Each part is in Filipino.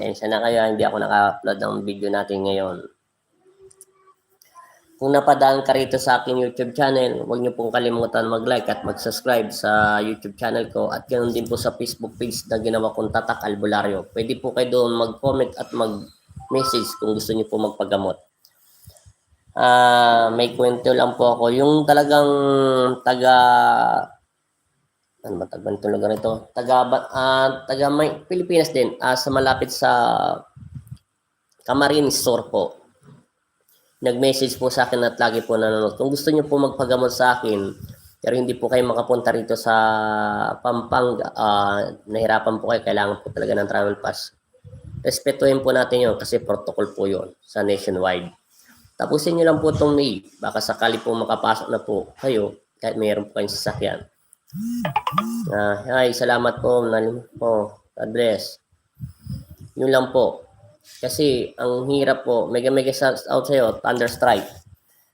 Pasensya na kayo, hindi ako naka-upload ng video natin ngayon. Kung napadaan ka rito sa aking YouTube channel, huwag niyo pong kalimutan mag-like at mag-subscribe sa YouTube channel ko at ganoon din po sa Facebook page na ginawa kong Tatak Albularyo. Pwede po kayo doon mag-comment at mag-message kung gusto niyo po magpagamot. May kwento lang po ako. Yung talagang ano ba tagban itong lugar ito? Taga Pilipinas din, sa malapit sa Camarines Sur po. Nag-message po sa akin at lagi po nanonood. Kung gusto niyo po magpagamot sa akin, pero hindi po kayo makapunta rito sa Pampanga, nahirapan po kayo, kailangan po talaga ng travel pass. Respetuhin po natin yun kasi protocol po yun sa nationwide. Tapusin niyo lang po itong May. Baka sakali po makapasok na po kayo kahit mayroon po kayong sasakyan. Hi, salamat po. God bless. Yun lang po. Kasi ang hirap po, mega shout out sa'yo, Thunderstrike.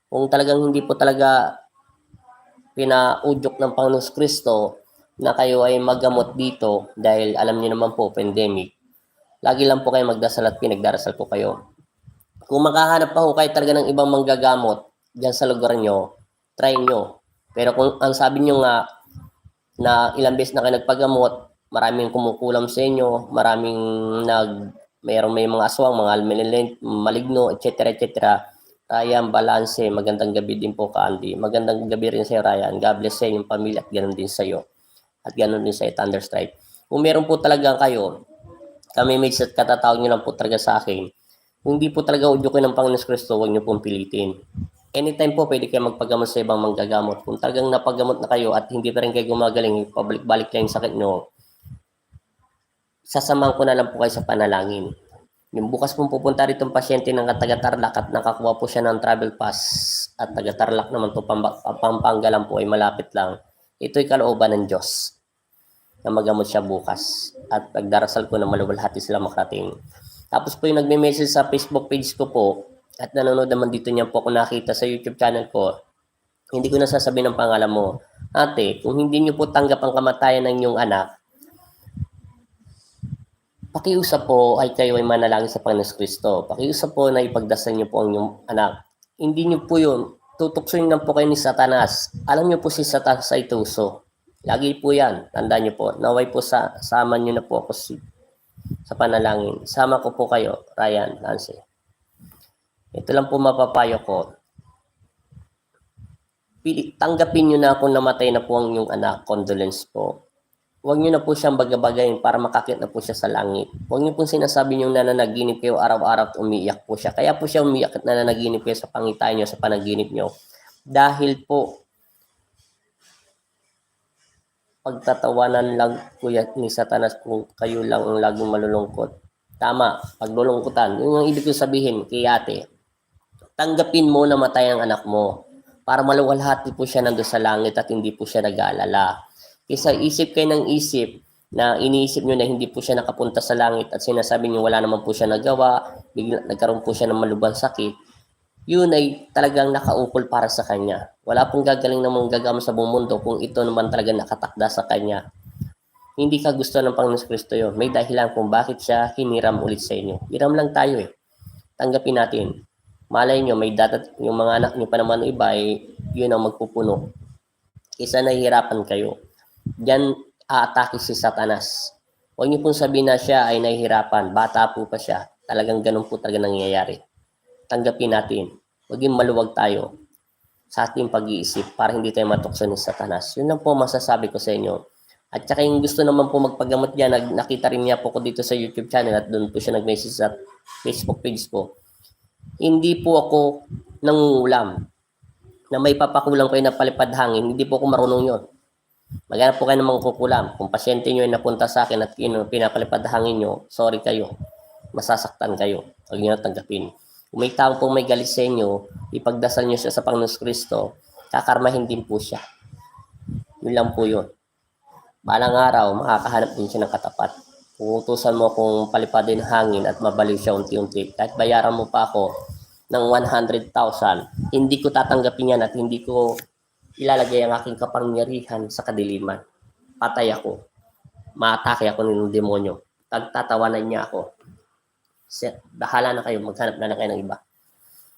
Kung talagang hindi po talaga pinaudyok ng Panginoon Kristo na kayo ay magamot dito dahil alam niyo naman po, pandemic, lagi lang po kayo magdasal at pinagdarasal po kayo. Kung makahanap pa po kayo talaga ng ibang manggagamot dyan sa lugar nyo, try nyo. Pero kung ang sabi nyo nga na ilang beses na kayo nagpagamot, maraming kumukulam sa inyo, may mga aswang, mga maligno, etc. Ryan, balanse, magandang gabi din po ka, Andy. Magandang gabi rin sa Ryan. God bless sa inyong pamilya at ganoon din sa iyo. At ganoon din sa Thunderstrike. Kung meron po talaga kayo, kami mates at katatawag nyo lang po talaga sa akin. Kung hindi po talaga udyukin ng Panginoon Kristo, huwag nyo pong pilitin. Anytime po, pwede kayo magpagamot sa ibang manggagamot. Kung talagang napagamot na kayo at hindi pa rin kayo gumagaling, pabalik-balik lang yung sakit nyo, sasamahan ko na lang po kayo sa panalangin. Yung bukas pong pupunta rito ang pasyente ng taga-Tarlac at nakakuha po siya ng travel pass at taga-Tarlac naman to Pampanga lang po ay malapit lang. Ito'y kalooban ng Diyos na magamot siya bukas at pagdarasal ko na maluwalhati sila makarating. Tapos po yung nagme-message sa Facebook page ko po at nanonood naman dito niya po ako nakita sa YouTube channel ko. Hindi ko nasasabihin ng pangalan mo. Ate, kung hindi niyo po tanggap ang kamatayan ng inyong anak, pakiusap po ay kayo ay manalangin sa Panginoon Kristo. Pakiusap po na ipagdasal niyo po ang inyong anak. Hindi niyo po yun. Tutuksoin lang po kayo ni Satanas. Alam niyo po si Satanas ay tuso. Lagi po yan. Tandaan niyo po. Naway po sama niyo na po ako sa panalangin. Sama ko po kayo, Ryan, Lance. Ito lang po mapapayo ko. Tanggapin niyo na kung namatay na po ang inyong anak. Condolence po. Huwag niyo na po siyang bagabagayin para makakit na po siya sa langit. Huwag niyo po sinasabi niyo nananaginip kayo araw-araw at umiiyak po siya. Kaya po siya umiiyak at nananaginip kayo sa pangitain niyo, sa panaginip niyo. Dahil po, pagtatawanan lang po ni Satanas kung kayo lang ang laging malulungkot. Tama, paglulungkutan. Yung ang ibig ko sabihin kay ate, tanggapin mo na matay ang anak mo para maluwalhati po siya nandun sa langit at hindi po siya nag-aalala. Kaysa isip kayo ng isip na iniisip nyo na hindi po siya nakapunta sa langit at sinasabi nyo wala naman po siya nagawa, bigla nagkaroon po siya ng malubhang sakit, yun ay talagang nakaukol para sa kanya. Wala pong gagaling na manggagamo sa buong mundo kung ito naman talaga nakatakda sa kanya. Hindi ka gusto ng Panginoon Kristo yun. May dahilan kung bakit siya hiniram ulit sa inyo. Hiram lang tayo eh. Tanggapin natin. Malay nyo, yung mga anak nyo pa naman iba ay yun ang magpupuno. Kaysa nahihirapan kayo. Diyan aatake si Satanas. Huwag niyo pong sabihin na siya ay nahihirapan. Bata po pa siya. Talagang ganun po talaga nangyayari. Tanggapin natin. Maging maluwag tayo sa ating pag-iisip para hindi tayo matukso ni Satanas. Yun lang po masasabi ko sa inyo. At saka yung gusto naman po magpagamot diyan, nakita rin niya po ko dito sa YouTube channel at doon po siya nag-message sa Facebook page ko. Hindi po ako nangungulam na may papakulang kayo na palipad hangin. Hindi po ako marunong yon. Maghanap po kayo ng mga kukulam. Kung pasyente nyo ay napunta sa akin at pinapalipad hangin nyo, sorry kayo. Masasaktan kayo. Huwag nyo na tanggapin. Kung may tao pong may galit sa inyo, ipagdasal nyo siya sa Panginoon Kristo, kakarmahin din po siya. Yun lang po yun. Balang araw, makakahanap din siya ng katapat. Kung utusan mo kung palipadin hangin at mabaliw siya unti-unti, kahit bayaran mo pa ako ng 100,000, hindi ko tatanggapin yan at hindi ko ilalagay ang aking kapangyarihan sa kadiliman. Patay ako. Maatake ako ng demonyo. Tatawanan niya ako. bahala na kayo, maghanap na kayo ng iba.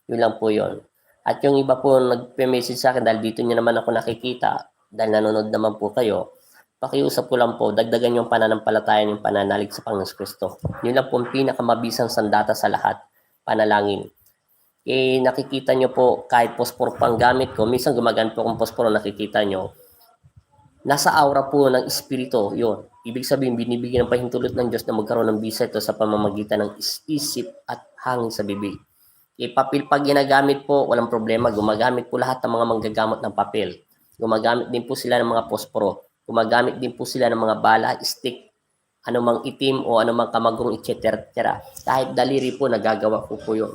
Yun lang po yun. At yung iba po nagpe-message sa akin dahil dito niyo naman ako nakikita, dahil nanonood naman po kayo, pakiusap ko lang po, dagdagan yung pananampalataya, yung pananalig sa Panginoon Kristo. Yun lang po ang pinakamabisang sandata sa lahat, panalangin. Nakikita nyo po, kahit posporo pang gamit ko, minsan gumagamit po akong posporo, nakikita nyo, nasa aura po ng espiritu, yun. Ibig sabihin, binibigyan ng pahintulot ng Diyos na magkaroon ng bisa ito sa pamamagitan ng isip at hangin sa bibig. Papel pag ginagamit po, walang problema. Gumagamit po lahat ng mga manggagamot ng papel. Gumagamit din po sila ng mga posporo. Gumagamit din po sila ng mga bala, stick, anumang itim o anumang kamagong, etc. Kahit daliri po, nagagawa ko po yun.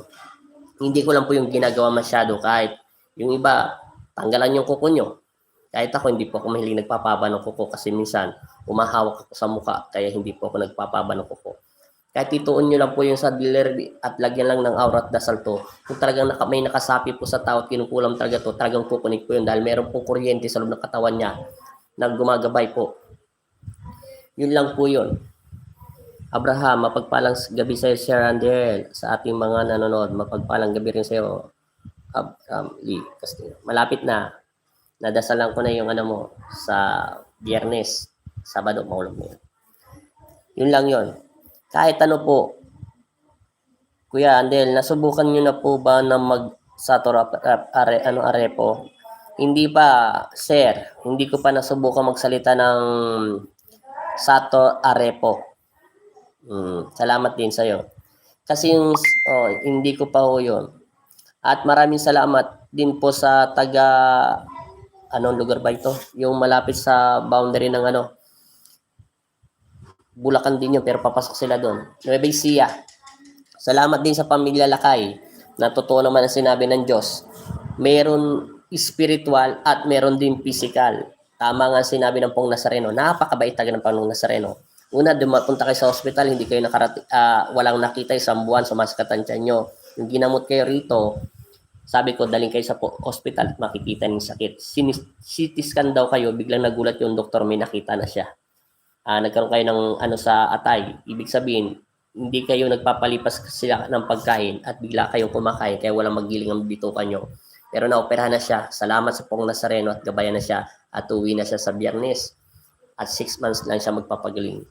Hindi ko lang po yung ginagawa masyado. Kahit yung iba, tanggalan yung kuko nyo. Kahit ako, hindi po ako mahilig nagpapaba ng kuko kasi minsan umahawak ako sa muka kaya hindi po ako nagpapaba ng kuko. Kahit ituon nyo lang po yung sa dealer at lagyan lang ng aura at dasal to. Kung talagang may nakasapi po sa tao at kinukulam talaga to, talagang kukunik po yun dahil meron pong kuryente sa loob ng katawan niya na gumagabay po. Yun lang po yun. Abraham, mapagpalang gabi sa iyo, Sir Andel, sa ating mga nanonood. Mapagpalang gabi rin sa iyo, Abraham Lee Castillo. Malapit na. Nadasalan ko na yung mo sa Biyernes, Sabado, maulog na yun. Yun lang yun. Kahit ano po, Kuya Andel, nasubukan nyo na po ba na mag-Sator Arepo? Hindi pa, sir. Hindi ko pa nasubukan magsalita ng Sator Arepo. Salamat din sa'yo. Kasi yung, hindi ko pa ho yun. At maraming salamat din po sa anong lugar ba ito? Yung malapit sa boundary ng Bulacan din yun, pero papasok sila doon. Nueva Ecija. Salamat din sa pamilya Lakay na totoo naman ang sinabi ng Diyos. Meron spiritual at meron din physical. Tama nga sinabi ng Pong Nazareno. Napakabait talaga ng Panginoong Nazareno. Una, dumapunta kayo sa hospital, hindi kayo walang nakita isang buwan, sumaskatan siya nyo. Yung ginamot kayo rito, sabi ko, daling kayo sa hospital at makikita ng sakit. CT scan daw kayo, biglang nagulat yung doktor, may nakita na siya. Nagkaroon kayo ng sa atay. Ibig sabihin, hindi kayo nagpapalipas sila ng pagkain at bigla kayong kumakain kaya walang magiling ang bitukan nyo. Pero naoperahan na siya. Salamat sa Pong Nazareno at gabayan na siya at uwi na siya sa Biyernes. At 6 months lang siya magpapagaling.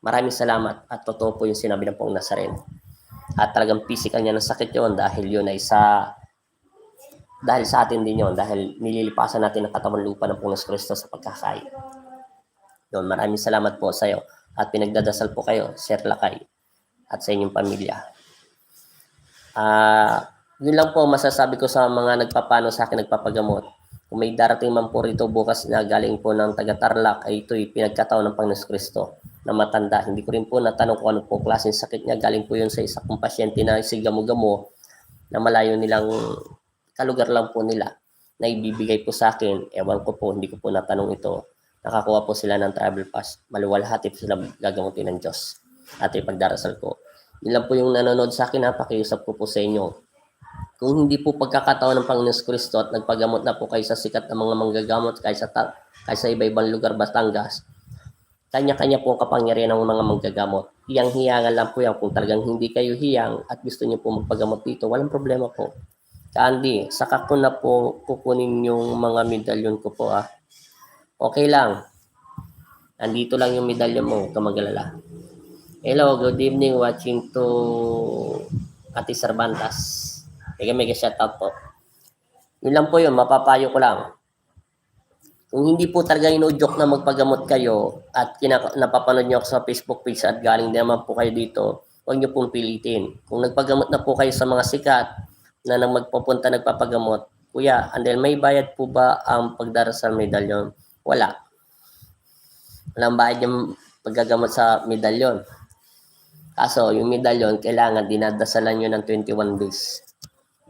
Maraming salamat at totoo po yung sinabi ng Pong Nazareno. At talagang physical niya ng sakit yon dahil yun ay dahil sa atin din yon dahil nililipasan natin ang katawan lupa ng Panginoon Kristo sa pagkakain. Yun, maraming salamat po sa iyo at pinagdadasal po kayo, Sir Lakay, at sa inyong pamilya. Yun lang po masasabi ko sa mga nagpapano sa akin, nagpapagamot. Kung may darating man po rito bukas na galing po ng taga-Tarlac, ay ito'y pinagkataon ng Panginoon Kristo na matanda. Hindi ko rin po natanong kung ano po klaseng sakit niya. Galing po yun sa isa kong pasyente na si Gamo-Gamo na malayo nilang kalugar lang po nila na ibibigay po sa akin. Ewan ko po, hindi ko po natanong ito. Nakakuha po sila ng travel pass. Maluwalhati po sila gagamutin ng Diyos. At ipagdarasal ko. Yun lang po yung nanonood sa akin. Pakiusap ko po sa inyo. Kung hindi po pagkakataon ng Panginoon Kristo at nagpagamot na po kayo sa sikat ng mga manggagamot kaysa iba-ibang lugar, Batangas, kanya-kanya po ang kapangyarihan ng mga manggagamot. Hiyang-hiyangan lang po yan. Kung talagang hindi kayo hiyang at gusto niyo po magpagamot dito, walang problema po. Kandi, saka ko na po kukunin yung mga medalyon ko po Okay lang. Andito lang yung medalyon mo, huwag ka mag-alala. Hello, good evening, watching to Ate Cervantes. Mega shoutout po. Yun lang po yun, mapapayo ko lang. Kung hindi po talaga ino-joke na magpagamot kayo at napapanood nyo ako sa Facebook page at galing naman po kayo dito, huwag nyo pong pilitin. Kung nagpagamot na po kayo sa mga sikat na nang magpapunta nagpapagamot, Kuya, and then may bayad po ba ang pagdarasal medalyon? Wala. Walang bayad yung paggagamot sa medalyon. Kaso, yung medalyon, kailangan dinadasalan nyo ng 21 days.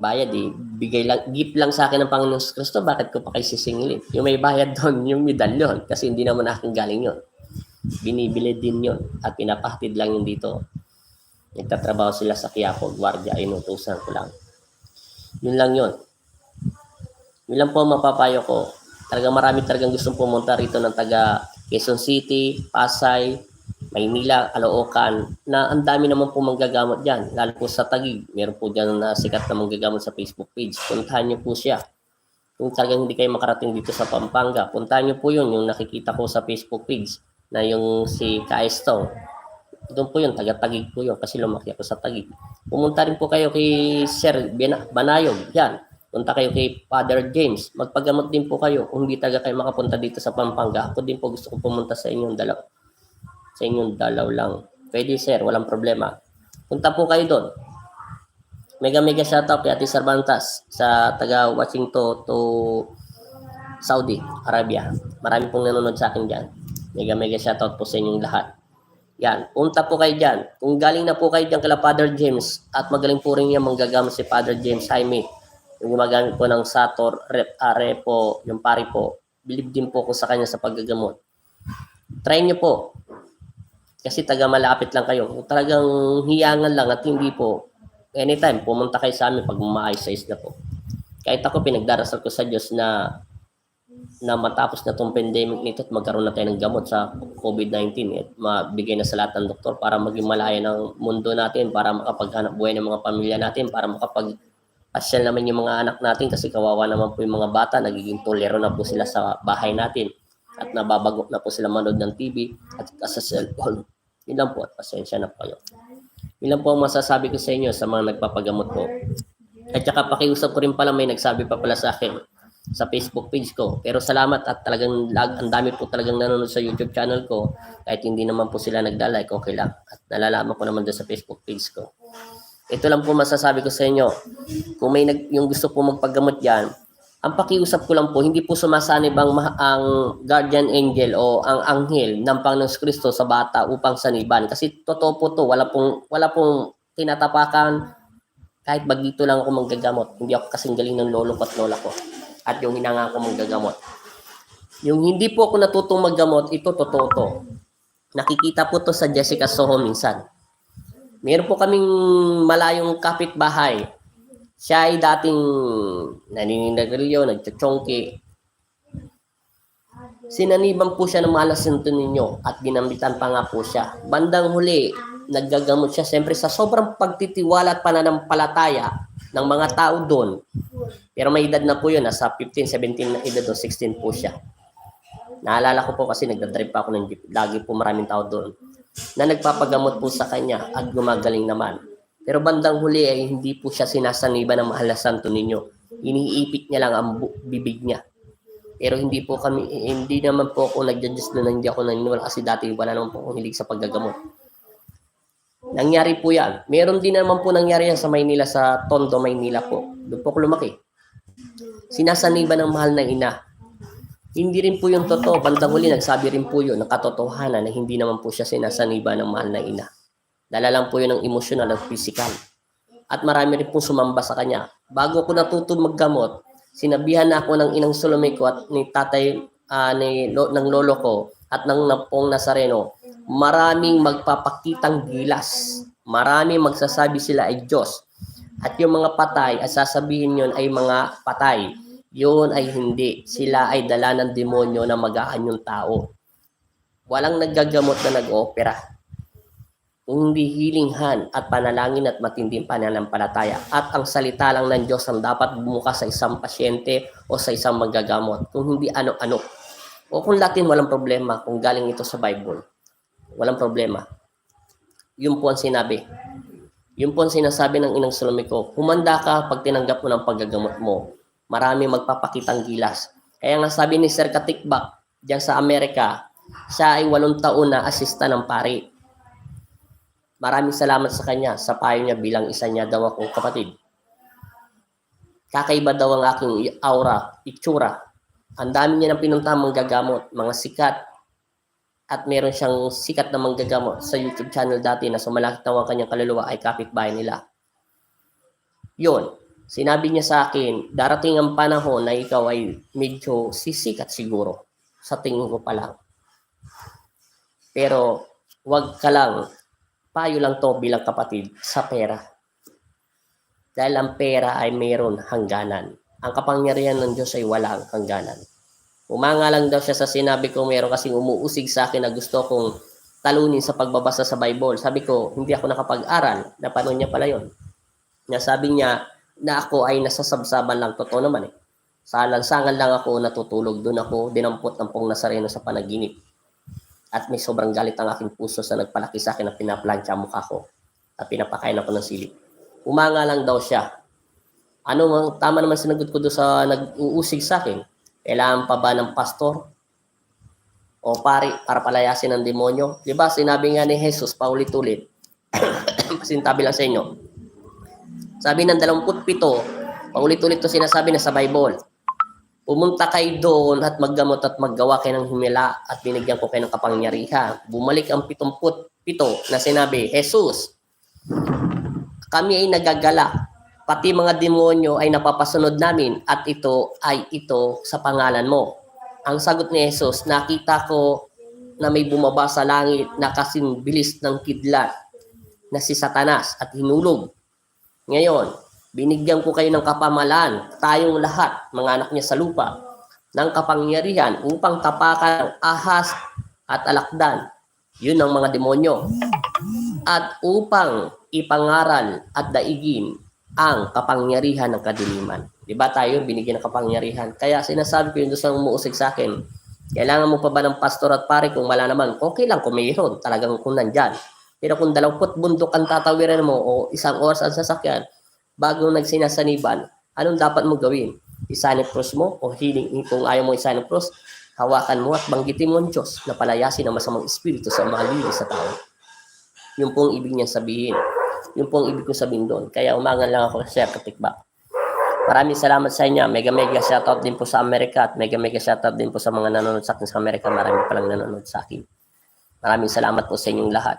Bayad bigay lang, gift lang sa akin ng Panginoon Kristo, bakit ko pa kayo sisingilin? Yung may bayad doon, yung medalyon, kasi hindi naman aking galing yun. Binibili din yun, at pinapahatid lang yun dito. Nagtatrabaho sila sa Quiapo, gwardiya, inutusan ko lang. Yun lang yun. Yun lang po mapapayo ko. Talagang marami talagang gustong pumunta rito ng taga Quezon City, Pasay, Maynila, Caloocan, na ang dami naman po manggagamot dyan. Lalo po sa Taguig, meron po dyan na sikat na manggagamot sa Facebook page. Puntahan niyo po siya. Kung talagang hindi kayo makarating dito sa Pampanga, puntahan niyo po yun, yung nakikita ko sa Facebook page, na yung si Kaesto. Doon po yun, taga-Taguig po yun, kasi lumaki ako sa Taguig. Pumunta rin po kayo kay Sir Banayog, yan. Punta kayo kay Father James. Magpagamot din po kayo. Kung hindi talaga kayo makapunta dito sa Pampanga, ako din po gusto ko pumunta sa inyong dalaw. Sa inyong dalaw lang. Pwede sir, walang problema. Punta po kayo doon. Mega shoutout kay Ate Cervantes sa taga Washington to Saudi Arabia. Marami pong nanonood sa akin dyan. Mega shoutout po sa inyong lahat. Yan, punta po kayo dyan. Kung galing na po kayo dyan kala Father James at magaling po rin yan manggagamot si Father James Jaime, yung gumagamit po ng Sator, Repo, yung pari po, believe din po ko sa kanya sa paggagamot. Try nyo po. Kasi taga malapit lang kayo. Kung talagang hiyangan lang at hindi po, anytime, pumunta kayo sa amin pag maayos na po. Kahit ako, pinagdarasal ko sa Diyos na matapos na itong pandemic nito at magkaroon na tayo ng gamot sa COVID-19 at mabigay na sa lahat ng doktor para maging malaya ng mundo natin, para makapaghanap buhay ng mga pamilya natin, para makapag-asyal naman yung mga anak natin kasi kawawa naman po yung mga bata, nagiging tolero na po sila sa bahay natin at nababagok na po sila manood ng TV at sa cellphone. Yun lang po at pasensya na po kayo. Yun lang po ang masasabi ko sa inyo sa mga nagpapagamot po. At saka pakiusap ko rin pala, may nagsabi pa pala sa akin sa Facebook page ko. Pero salamat at talagang ang dami po talagang nanonood sa YouTube channel ko. Kahit hindi naman po sila nagda-like, okay lang. At nalalaman ko naman doon sa Facebook page ko. Ito lang po masasabi ko sa inyo. Kung may yung gusto po magpagamot yan, ang pakiusap ko lang po, hindi po sumasanib ang guardian angel o ang anghel ng Panginoong Kristo sa bata upang saniban. Kasi totoo po to, wala pong tinatapakan. Kahit bagito lang ako manggagamot. Hindi ako kasing galing ng lolo ko at lola ko. At yung hinanga ko manggagamot. Yung hindi po ako natutong maggamot, ito totoo to. Nakikita po to sa Jessica Soho minsan. Meron po kaming malayong kapitbahay. Siya ay dating naninigarilyo, nagtsatsongki. Sinaniban po siya ng malasinto ninyo at ginambitan pa nga po siya. Bandang huli, naggagamot siya siyempre sa sobrang pagtitiwala at pananampalataya ng mga tao doon. Pero may edad na po yun, nasa 15, 17 na edad o 16 po siya. Naalala ko po kasi nagdadrive pa ako ng jeep. Lagi po maraming tao doon na nagpapagamot po sa kanya at gumagaling naman. Pero bandang huli ay hindi po siya sinasaniba ng mahal na santo ninyo. Iniipit niya lang ang bibig niya. Pero hindi naman po ako nagja-just doon, hindi ako naniniwala kasi dati wala naman po akong hilig sa paggagamot. Nangyari po yan. Meron din naman po nangyari yan sa Maynila, sa Tondo, Maynila po. Doon po ako lumaki. Sinasaniba ng mahal na ina. Hindi rin po yung totoo. Bandang huli, nagsabi rin po yun ng katotohanan na hindi naman po siya sinasaniba ng mahal na ina. Dala lang po yun ng emosyonal at physical. At marami rin pong sumamba sa kanya. Bago ako natuto maggamot, sinabihan na ako ng inang Salome ko at ni tatay ng lolo ko at ng napong Nazareno, maraming magpapakitang gilas. Maraming magsasabi sila ay Diyos. At yung mga patay, at sasabihin yun ay mga patay. Yun ay hindi. Sila ay dala ng demonyo na magaan yung tao. Walang naggagamot na nag-opera. Kung hindi hilinghan at panalangin at matinding pananampalataya. At ang salita lang ng Diyos ang dapat bumukas sa isang pasyente o sa isang magagamot. Kung hindi ano-ano. O kung Latin, walang problema. Kung galing ito sa Bible, walang problema. Yun po ang sinabi. Yun po ang sinasabi ng inang Salome ko. Humanda ka pag tinanggap mo ng paggagamot mo. Marami magpapakitang gilas. Kaya nga sabi ni Sir Katikbak, diyan sa Amerika, siya ay 8 taon na asista ng pari. Maraming salamat sa kanya, sa payo niya bilang isa niya daw akong kapatid. Kakaiba daw ang aking aura, itsura. Ang dami niya ng pinuntahan manggagamot, mga sikat. At meron siyang sikat na manggagamot sa YouTube channel dati na sumalakit daw ang kanyang kaluluwa ay kapitbahay nila. Yun, sinabi niya sa akin, darating ang panahon na ikaw ay medyo sisikat siguro. Sa tingin ko pa lang. Pero, wag ka lang, payo lang to bilang kapatid sa pera. Dahil ang pera ay mayroon hangganan. Ang kapangyarihan ng Diyos ay walang hangganan. Umanga lang daw siya sa sinabi ko, meron kasing umuusig sa akin na gusto kong talunin sa pagbabasa sa Bible. Sabi ko, hindi ako nakapag-aral. Napanood niya pala yon. Sabi niya na ako ay nasasabsaban lang. Totoo naman eh. Sa lansangan lang ako natutulog. Doon ako dinampot ng Pong Nazareno sa panaginip. At may sobrang galit ang aking puso sa nagpalaki sa akin na pinaplantya mukha ko at pinapakain ako ng silip. Umanga lang daw siya. Ano tama naman sinagot ko doon sa nag-uusig sa akin? Kailangan pa ba ng pastor o pari para palayasin ng demonyo? Diba sinabi nga ni Jesus paulit-ulit, pasintabi lang sa inyo, sabi ng 27, paulit-ulit to sinasabi na sa Bible, pumunta kayo doon at maggamot at maggawa kayo ng himala at binigyan ko kayo ng kapangyarihan. Bumalik ang 77 na sinabi, Jesus, kami ay nagagala, pati mga demonyo ay napapasunod namin at ito sa pangalan mo. Ang sagot ni Jesus, nakita ko na may bumaba sa langit na kasing bilis ng kidlat na si Satanas at hinulog. Ngayon, binigyan ko kayo ng kapamalan, tayong lahat, mga anak niya sa lupa, ng kapangyarihan upang tapakan ang ahas at alakdan. Yun ang mga demonyo. At upang ipangaral at daigin ang kapangyarihan ng kadiliman. Diba tayo binigyan ng kapangyarihan? Kaya sinasabi ko yun doon sa umuusig sa akin, kailangan mo pa ba ng pastor at pare kung wala naman? Okay lang kung mayroon, talagang kung nandyan. Pero kung 20 bundok ang tatawiran mo o 1 oras ang sasakyan, bago nagsinasaniban, anong dapat mo gawin? Isanip cross mo o healing? Kung ayaw mo isanip cross, hawakan mo at banggitin mo ang Diyos na palayasin ang masamang espiritu sa mga lilis sa tao. Yung pong ibig niya sabihin. Yung pong ibig ko sabihin doon. Kaya umangan lang ako, Sir Katikba. Maraming salamat sa inyo. Mega shoutout din po sa Amerika at mega shoutout din po sa mga nanonood sa akin sa Amerika. Marami palang nanonood sa akin. Maraming salamat po sa inyong lahat.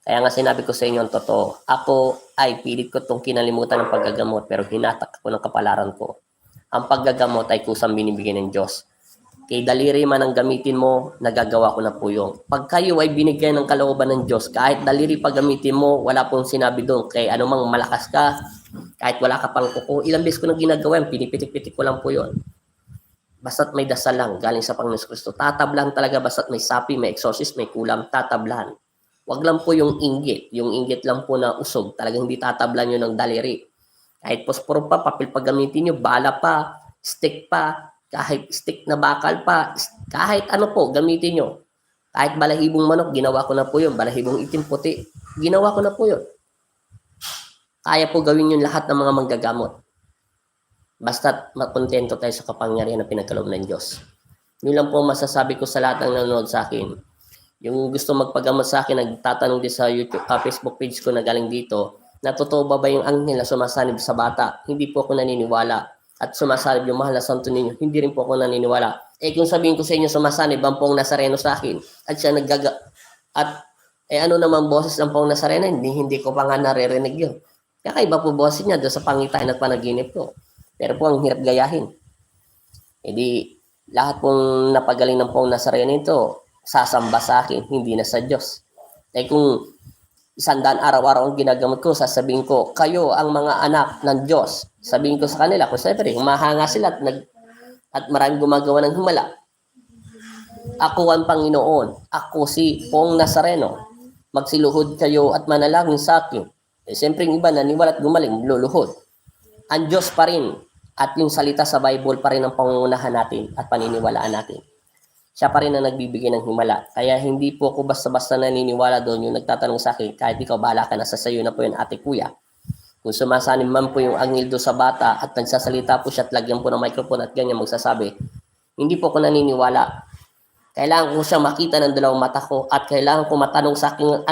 Kaya nga sinabi ko sa inyo ang totoo. Ako ay pilit ko itong kinalimutan ng paggagamot pero hinatak ko ng kapalaran ko. Ang paggagamot ay kusang binibigyan ng Diyos. Kay daliri man ang gamitin mo, nagagawa ko na po yun. Pag kayo ay binigyan ng kalooban ng Diyos, kahit daliri pag gamitin mo, wala pong sinabi doon. Kay anumang malakas ka, kahit wala ka pang kuko, ilang beses ko na ginagawa yun, pinipitik-pitik ko lang po yun. Basta't may dasal lang, galing sa Panginoon Kristo. Tatablan talaga, basta't may sapi, may exorcist, may kulam, tatablan. Wag lang po yung inggit. Yung inggit lang po na usog. Talagang hindi tatablan yun ng daliri. Kahit posporo pa, papel pag gamitin nyo, bala pa, stick pa, kahit stick na bakal pa, kahit ano po, gamitin nyo. Kahit balahibong manok, ginawa ko na po yun. Balahibong itim puti, ginawa ko na po yun. Kaya po gawin yun lahat ng mga manggagamot. Basta't makontento tayo sa kapangyarihan na pinagkaloob ng Diyos. Yun lang po masasabi ko sa lahat ng nanonood sa akin. Yung gusto magpagamot sa akin, nagtatanong din sa YouTube, Facebook page ko na galing dito, na totoo ba yung anghel na sumasanib sa bata? Hindi po ako naniniwala. At sumasanib yung mahal na santo ninyo, hindi rin po ako naniniwala. Kung sabihin ko sa inyo sumasanib ang Pong Nazareno sa akin, at siya ano naman boses ng Pong Nazareno, hindi ko pa nga naririnig yun. Kakaiba po boses niya doon sa pangitain at panaginip ko. Pero po ang hirap gayahin. Lahat pong napagaling ng Pong Nazareno ito, sasamba sa akin, hindi na sa Diyos. Kung 100 araw-araw ang ginagamot ko, sasabihin ko, kayo ang mga anak ng Diyos. Sabihin ko sa kanila, kung siyempre, humahanga sila at maraming gumagawa ng himala. Ako ang Panginoon. Ako si Pong Nazareno. Magsiluhod kayo at manalangin sa akin. Siyempre, yung iba naniwala at gumaling, luluhod. Ang Diyos pa rin at yung salita sa Bible pa rin ang pangunahan natin at paniniwalaan natin. Siya pa rin ang nagbibigay ng himala. Kaya hindi po ako basta-basta naniniwala doon. Yung nagtatanong sa akin, kahit ikaw bahala ka na, sa sayo na po yun, ate kuya. Kung sumasanim man po yung anghel doon sa bata at nagsasalita po siya at lagyan po ng microphone at ganyan magsasabi, hindi po ako naniniwala. Kailangan ko siya makita ng dalawang mata ko at kailangan ko matanong sa akin,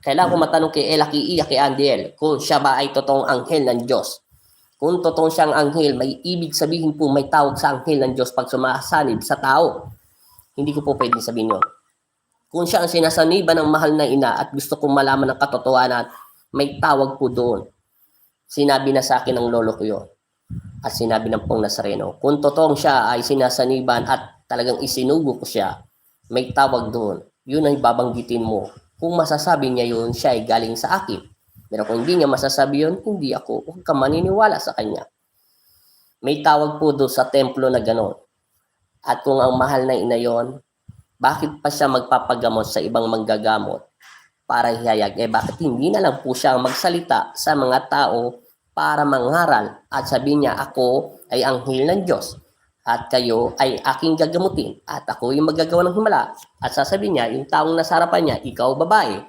kailangan ko matanong kay Ella, kay Iya, kay Andiel, kung siya ba ay totoong anghel ng Diyos. Kung totoong siyang anghel, may ibig sabihin po may tawag sa anghel ng Diyos pag sumasanib sa tao. Hindi ko po pwedeng sabihin yun. Kung siya ang sinasaniban ng mahal na ina at gusto kong malaman ng katotohanan, may tawag po doon. Sinabi na sa akin ng lolo ko yun. At sinabi ng Pong Nazareno. Kung totoong siya ay sinasaniban at talagang isinugo ko siya, may tawag doon. Yun ay babanggitin mo. Kung masasabi niya yun, siya ay galing sa akin. Pero kung hindi niya masasabi yun, hindi ako. Huwag ka maniniwala sa kanya. May tawag po doon sa templo na gano'n. At kung ang mahal na ina yon Bakit pa siya magpapagamot sa ibang manggagamot para ihayag? Bakit hindi na lang po siya magsalita sa mga tao para mangaral at sabihin niya, ako ay anghel ng Diyos at kayo ay aking gagamutin at ako yung magagawa ng himala. At sasabihin niya, yung taong nasa harapan niya, ikaw babae,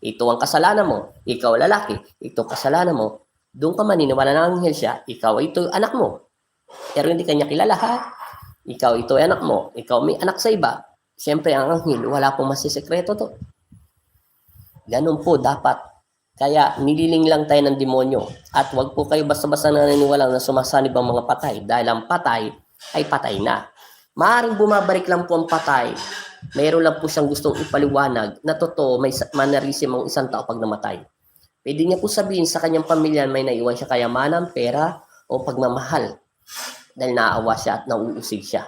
ito ang kasalanan mo, ikaw lalaki, ito kasalanan mo. Doon ka maniniwala na anghel siya, ikaw ito anak mo. Pero hindi kanya kilala ha. Ikaw ito ay anak mo, ikaw may anak sa iba. Siyempre ang anghel, wala pong masisekreto to. Ganun po dapat. Kaya nililing lang tayo ng demonyo. At wag po kayo basta-basta naniniwala na sumasanib ang mga patay. Dahil ang patay ay patay na. Maaaring bumabalik lang po ang patay. Mayroon lang po siyang gustong ipaliwanag na totoo may mannerism ang isang tao pag namatay. Pwede niya po sabihin sa kanyang pamilya may naiwan siya kayamanan, pera o pagmamahal. Dahil naaawa siya at nauusig siya.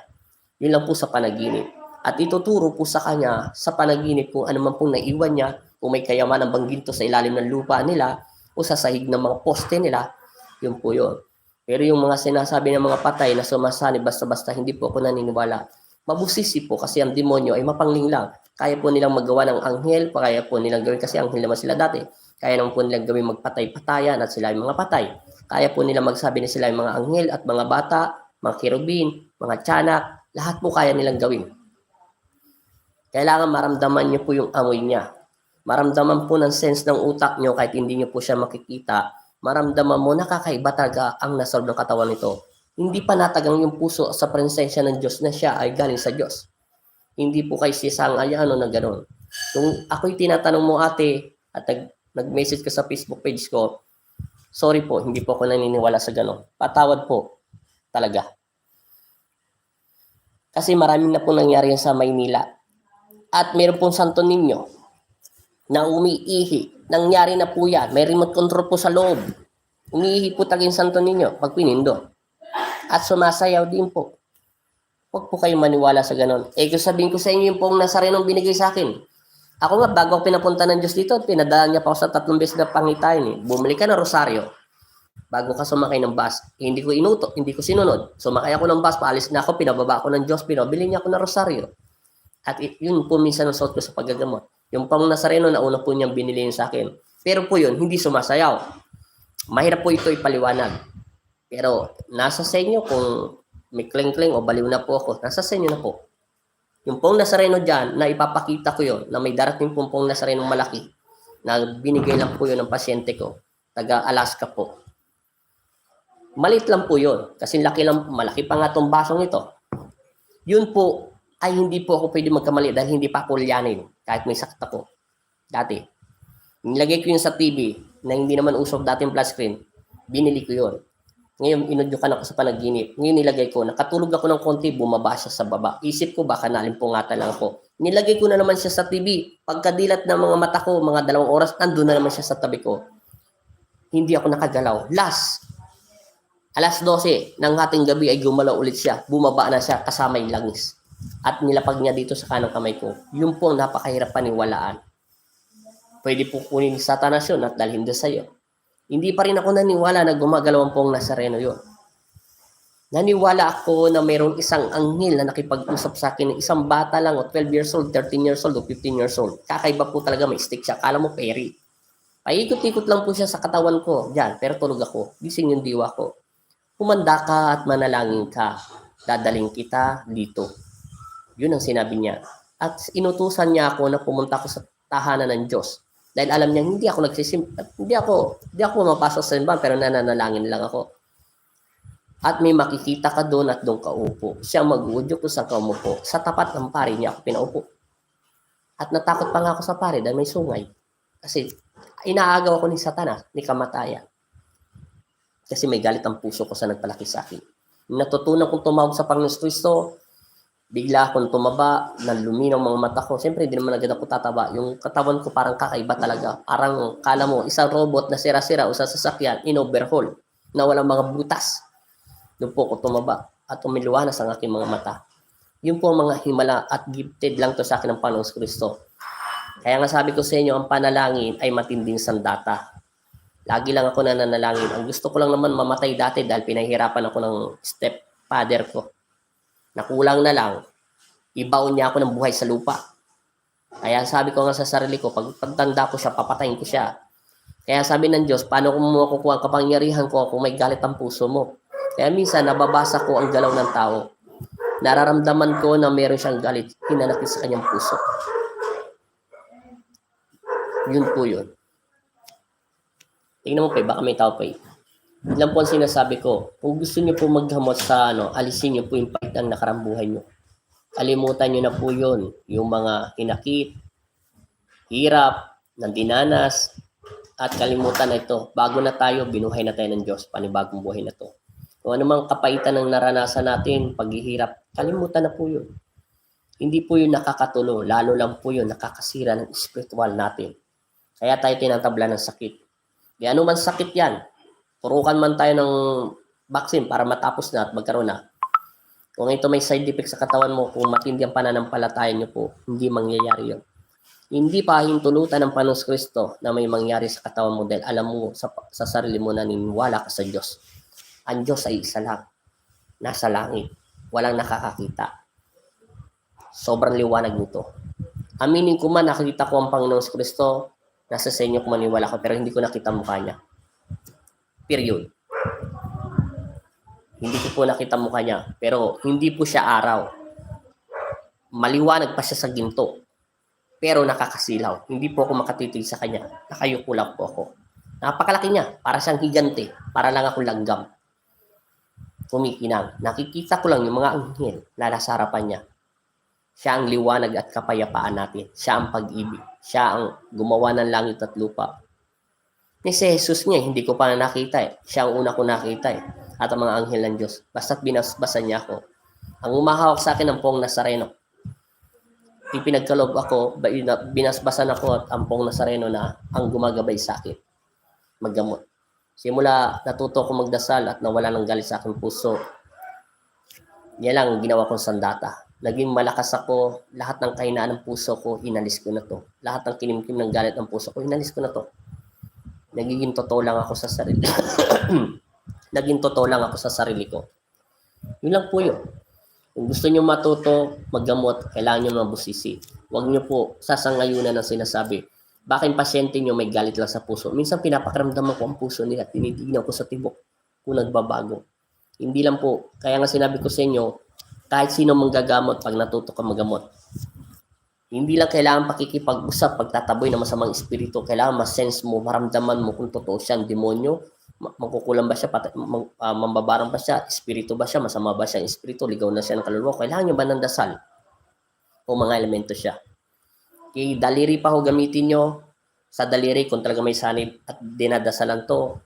Yun lang po sa panaginip. At ituturo po sa kanya sa panaginip kung ano man pong naiwan niya, kung may kayamanan bang ginto sa ilalim ng lupa nila o sa sahig ng mga poste nila, yun po yun. Pero yung mga sinasabi ng mga patay na sumasanib basta-basta, hindi po ako naniniwala. Mabusisi po kasi ang demonyo ay mapangling lang. Kaya po nilang magawa ng anghel, kaya po nilang gawin kasi anghel naman sila dati. Kaya naman po nilang gawin magpatay-patayan at sila yung mga patay. Kaya po nilang magsabi na sila yung mga anghel at mga bata, mga kirubin, mga tiyanak, lahat po kaya nilang gawin. Kailangan maramdaman niyo po yung amoy niya. Maramdaman po ng sense ng utak niyo kahit hindi niyo po siya makikita. Maramdaman mo nakakaiba talaga ang nasolve ng katawan nito. Hindi pa natagang yung puso sa presensya ng Diyos na siya ay galing sa Diyos. Hindi po kayo sisangayano na gano'n. Kung ako'y tinatanong mo ate at nag-message ka sa Facebook page ko, sorry po, hindi po ako naniniwala sa gano'n. Patawad po talaga. Kasi maraming na po nangyari sa Maynila. At meron pong Santo Niño na umiihi. Nangyari na po yan. May remote control po sa loob. Umiihi po taging Santo Niño pag pinindo. At sumasayaw din po. Huwag po kayong maniwala sa ganon. Kung sabihin ko sa inyo yung pong Nazarenong binigay sa akin. Ako nga, bago ako pinapunta ng Diyos dito, pinadaan niya pa ako sa 3 beses na pangitayin. Bumili ka ng rosaryo. Bago ka sumakay ng bus, hindi ko inuto, hindi ko sinunod. Sumakay ako ng bus, paalis na ako, pinababa ako ng Diyos, pinabili niya ako ng rosaryo. At yun po minsan ang suot ko sa paggagamot. Yung pang Nazareno na una po niyang binili sa akin. Pero po yun, hindi sumasayaw. Mahirap po ito ipaliwanag. Pero nasa sa inyo kung may kling-kling o baliw na po ako, nasa sa inyo na po. Yung pong Nazareno dyan, na ipapakita ko yun, na may darating pong Nazareno malaki, na binigay lang po yun ng pasyente ko, taga Alaska po. Malit lang po yun, kasi malaki pa nga itong basong ito. Yun po, ay hindi po ako pwede magkamali dahil hindi pa ako ulyanin kahit may sakit ako. Dati. Nilagay ko yun sa TV na hindi naman usok dating flat screen. Binili ko yun. Ngayon, inudyukan ako sa panaginip. Ngayon nilagay ko, nakatulog ako ng konti, bumaba siya sa baba. Isip ko baka nalimpungatan lang ako. Nilagay ko na naman siya sa TV. Pagkadilat ng mga mata ko, mga 2 oras, andun na naman siya sa tabi ko. Hindi ako nakagalaw. Alas 12 ng ating gabi ay gumalaw ulit siya. Bumaba na siya kasama yung langis. At nilapag niya dito sa kanang kamay ko. Yun po ang napakahirap paniwalaan. Pwede po kunin sa Satanas yun at dalhin doon sa'yo. Hindi pa rin ako naniwala na gumagalaw ang pong Nazareno yun. Naniwala ako na mayroong isang anghel na nakipag-usap sa akin ng isang bata lang o 12 years old, 13 years old o 15 years old. Kakaiba po talaga, may stick siya. Kala mo peri. Paikot-ikot lang po siya sa katawan ko. Diyan, pero tulog ako. Gising yung diwa ko. Humanda ka at manalangin ka. Dadaling kita dito. Yun ang sinabi niya. At inutusan niya ako na pumunta ako sa tahanan ng Diyos. Dahil alam niya, hindi ako mapasok sa simbahan, pero nananalangin lang ako. At may makikita ka doon at doon ka upo. Siya mag-uudyok kung saan ka umupo. Sa tapat ng pare niya ako pinaupo. At natakot pa nga ako sa pare dahil may sungay. Kasi inaagaw ako ni Satanas, ni kamatayan. Kasi may galit ang puso ko sa nagpalaki sa akin. Natutunan kong tumawag sa Panginoon Kristo, bigla akong tumaba, naluminaw mga mata ko. Siyempre, hindi naman agad ako tataba. Yung katawan ko parang kakaiba talaga. Parang, kala mo, isang robot na sira-sira o sa sasakyan, in-overhaul, na walang mga butas. Doon po ako tumaba at umiluwanas ang aking mga mata. Yun po ang mga himala at gifted lang to sa akin ng Panginoon Kristo. Kaya nga sabi ko sa inyo, ang panalangin ay matinding sandata. Lagi lang ako nananalangin. Ang gusto ko lang naman mamatay dati dahil pinahirapan ako ng stepfather ko. Nakulang na lang. Ibaon niya ako ng buhay sa lupa. Kaya sabi ko nga sa sarili ko, pag pagtanda ko siya, papatayin ko siya. Kaya sabi ng Diyos, paano kung makukuha ang kapangyarihan ko kung may galit ang puso mo? Kaya minsan, nababasa ko ang galaw ng tao. Nararamdaman ko na meron siyang galit, hinanakit sa kanyang puso. Yun po yun. Tingnan mo pa, baka may tao pa. Ilan po ang sinasabi ko, kung gusto niyo po maghamot sa alisin niyo po yung pait ng nakarang buhay niyo. Kalimutan niyo na po yun, yung mga hinakit, hirap, ng dinanas, at kalimutan na ito. Bago na tayo, binuhay na tayo ng Diyos, panibagong buhay na to. Kung anumang kapaitan ng naranasan natin, paghihirap, kalimutan na po yun. Hindi po yun nakakatulong, lalo lang po yun nakakasira ng spiritual natin. Kaya tayo tinatabla ng sakit. Di anuman sakit yan, turukan man tayo ng vaccine para matapos na at magkaroon na. Kung ito may side effect sa katawan mo, kung matindi ang pananampalataya nyo po, hindi mangyayari yun. Hindi pa hintulutan ng Panginoong Kristo na may mangyari sa katawan mo dahil alam mo sa sarili mo na naniniwala ka sa Diyos. Ang Diyos ay isa lang. Nasa langit. Walang nakakakita. Sobrang liwanag nito. Aminin ko man, nakikita ko ang Panginoong Kristo, nasa sa inyo kung maniwala ko, pero hindi ko nakita mukha niya. Period. Hindi ko po nakita mukha niya, pero hindi po siya araw. Maliwanag pa siya sa ginto, pero nakakasilaw. Hindi po ako makatitig sa kanya. Nakayuko lang po ako. Napakalaki niya, para siyang higante, para lang ako langgam. Kumikinang. Nakikita ko lang yung mga anghel na nasa harapan niya. Siya ang liwanag at kapayapaan natin. Siya ang pag-ibig. Siya ang gumawa ng langit at lupa. Ni si Jesus niya, hindi ko pa nakita eh. Siya ang una ko nakita eh. At ang mga anghel ng Diyos. Basta't binasbasan niya ako. Ang umahawak sa akin ang Poong Nazareno. Ipinagkaloob ako, binasbasan ako at ang Poong Nazareno na ang gumagabay sa akin. Maggamot. Simula natuto ko magdasal at nawala ng galit sa aking puso. Yan lang ang ginawa kong sandata. Naging malakas ako, lahat ng kahinaan ng puso ko, inalis ko na to. Lahat ng kinimkim ng galit ng puso ko, inalis ko na to. Nagiging totoo lang ako sa sarili. Naging totoo lang ako sa sarili ko. Yun lang po yun. Kung gusto nyo matuto, maggamot, kailangan nyo mabusisi. Huwag nyo po sasangayunan ng sinasabi. Baka yung pasyente nyo may galit lang sa puso. Minsan pinapakaramdaman ko ang puso nila, tinitignan ko sa tibok kung nagbabago. Hindi lang po. Kaya nga sinabi ko sa inyo, kahit sino manggagamot pag natuto ka magamot. Hindi lang kailangan pakikipag-usap, pagtataboy ng masamang espiritu. Kailangan ma-sense mo, maramdaman mo kung totoo siyang demonyo, magkukulang ba siya, mambabarang ba siya, espiritu ba siya, masama ba siya ang espiritu, ligaw na siya ng kaluluwa. Kailangan nyo ba ng dasal? O mga elemento siya. Okay, daliri pa ho gamitin nyo. Sa daliri, kung talaga may sanib at dinadasalan to,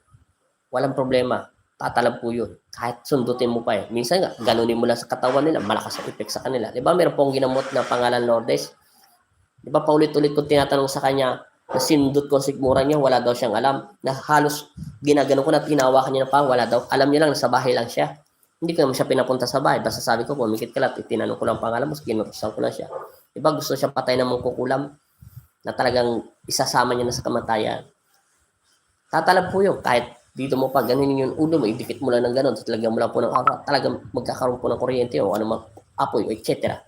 walang problema. Tatalab po yun. Kahit sundutin mo pa eh. Minsan nga, ganunin mo lang sa katawan nila, malakas ang effect sa kanila. Diba meron pong ginamot na pangalan Lourdes? Diba paulit-ulit ko tinatanong sa kanya, na sindot ko sigmura niya, wala daw siyang alam. Na halos ginagano ko na tinawakan niya na pa, wala daw. Alam niya lang, nasa bahay lang siya. Hindi ko naman siya pinapunta sa bahay. Basta sabi ko, pumikit ka lang, tinanong ko lang pangalan mo, ginutusan ko lang siya. Diba gusto siya patay ng mangkukulam na talagang isasama niya na sa kamatayan. Tatalab po yun. Kahit dito mo pa, ganun yung ulo mo, idikit mo lang ng ganun, talagyan mo lang po ng aura, talagang magkakaroon po ng kuryente o anumang apoy, etc.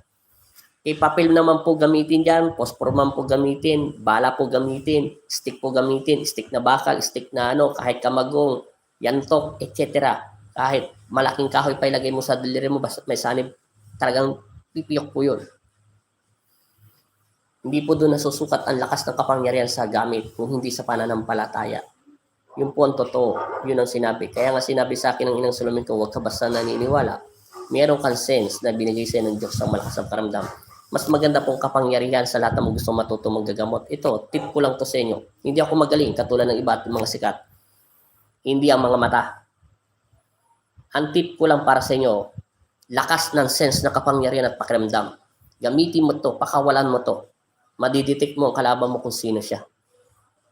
Papel naman po gamitin dyan, phosphor man po gamitin, bala po gamitin, stick po gamitin, stick na bakal, stick na kahit kamagong, yantok, etc. Kahit malaking kahoy pa ilagay mo sa daliri mo, basta may sanib, talagang pipiyok po yun. Hindi po doon nasusukat ang lakas ng kapangyarihan sa gamit kung hindi sa pananampalataya. Yun po ang totoo. Yun ang sinabi. Kaya nga sinabi sa akin ng Inang Salomin ko, huwag ka basta naniniwala. Meron kang sense na binigay sa'yo ng Diyos ang malakas ng karamdam. Mas maganda pong kapangyarihan sa lahat ng gusto matuto manggagamot. Ito, tip ko lang to sa inyo. Hindi ako magaling, katulad ng iba at mga sikat. Hindi ang mga mata. Ang tip ko lang para sa inyo, lakas ng sense na kapangyarihan at pakiramdam. Gamitin mo to, pakawalan mo to. Madidetect mo ang kalaban mo kung sino siya.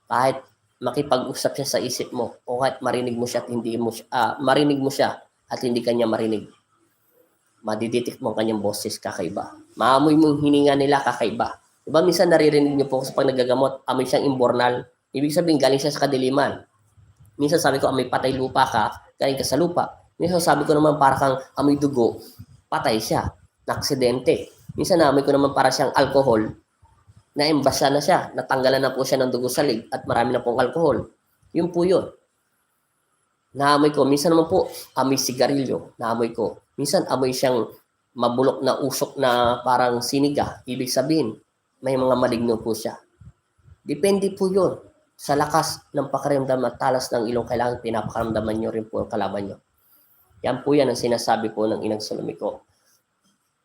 Kahit makipag-usap siya sa isip mo o kahit marinig mo siya at hindi mo siya, marinig mo siya at hindi kanya marinig. Madidetect mo ang kanyang boses, kakaiba. Maamoy mo yung hininga nila, kakaiba. Diba minsan naririnig niyo po sa pag nagagamot, amoy siyang imbornal. Ibig sabihin, galing siya sa kadiliman. Minsan sabi ko, amoy patay lupa ka, galing ka sa lupa. Minsan sabi ko naman, para kang amoy dugo, patay siya, na aksidente. Minsan naamoy ko naman para siyang alcohol, naimbasa na siya, natanggalan na po siya ng dugo sa lig at marami na pong alcohol. Yun po yun. Naamoy ko. Minsan naman po, amoy sigarilyo, naamoy ko. Minsan amoy siyang mabulok na usok na parang siniga. Ibig sabihin, may mga maligno po siya. Depende po yun. Sa lakas ng pakiramdam at talas ng ilong, kailangan pinapakaramdaman nyo rin po ang kalaban nyo. Yan po yan ang sinasabi po ng Inang Salome ko.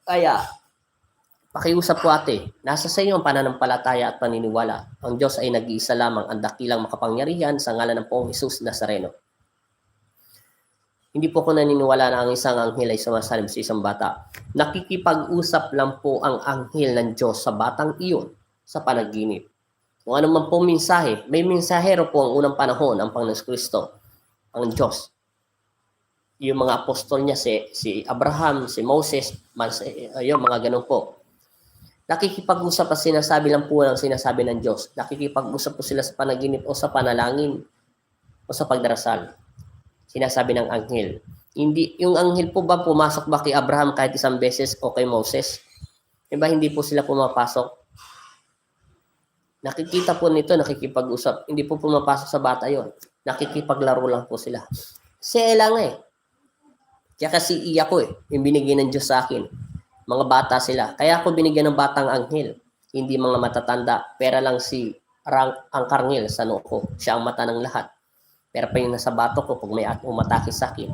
Kaya, pakiusap po ate, nasa sa inyo ang pananampalataya at paniniwala. Ang Diyos ay nag-iisa lamang, ang dakilang makapangyarihan sa ngalan ng Poong Jesus Nazareno. Hindi po ako naniniwala na ang isang anghel ay sumasalim sa isang bata. Nakikipag-usap lang po ang anghel ng Diyos sa batang iyon sa panaginip. Kung ano man po mensahe, may mensahero po ang unang panahon, ang Panginoon Kristo, ang Diyos. Yung mga apostol niya, si Abraham, si Moses, yung mga ganun po. Nakikipag-usap at sinasabi lang po ang sinasabi ng Diyos. Nakikipag-usap po sila sa panaginip o sa panalangin o sa pagdarasal. Sinasabi ng anghel. Hindi, yung anghel po ba pumasok ba kay Abraham kahit isang beses o kay Moses? Diba hindi po sila pumapasok? Nakikita po nito, nakikipag-usap. Hindi po pumapasok sa bata yon. Nakikipaglaro lang po sila. Sila nga eh. Kaya kasi iya ko eh. Yung binigyan ng Diyos sa akin. Mga bata sila. Kaya ako binigyan ng batang anghel. Hindi mga matatanda. Pera lang si ang karngel sa noo ko. Siya ang mata ng lahat. Pero pa yung nasa bato ko, pag may umatake sa akin,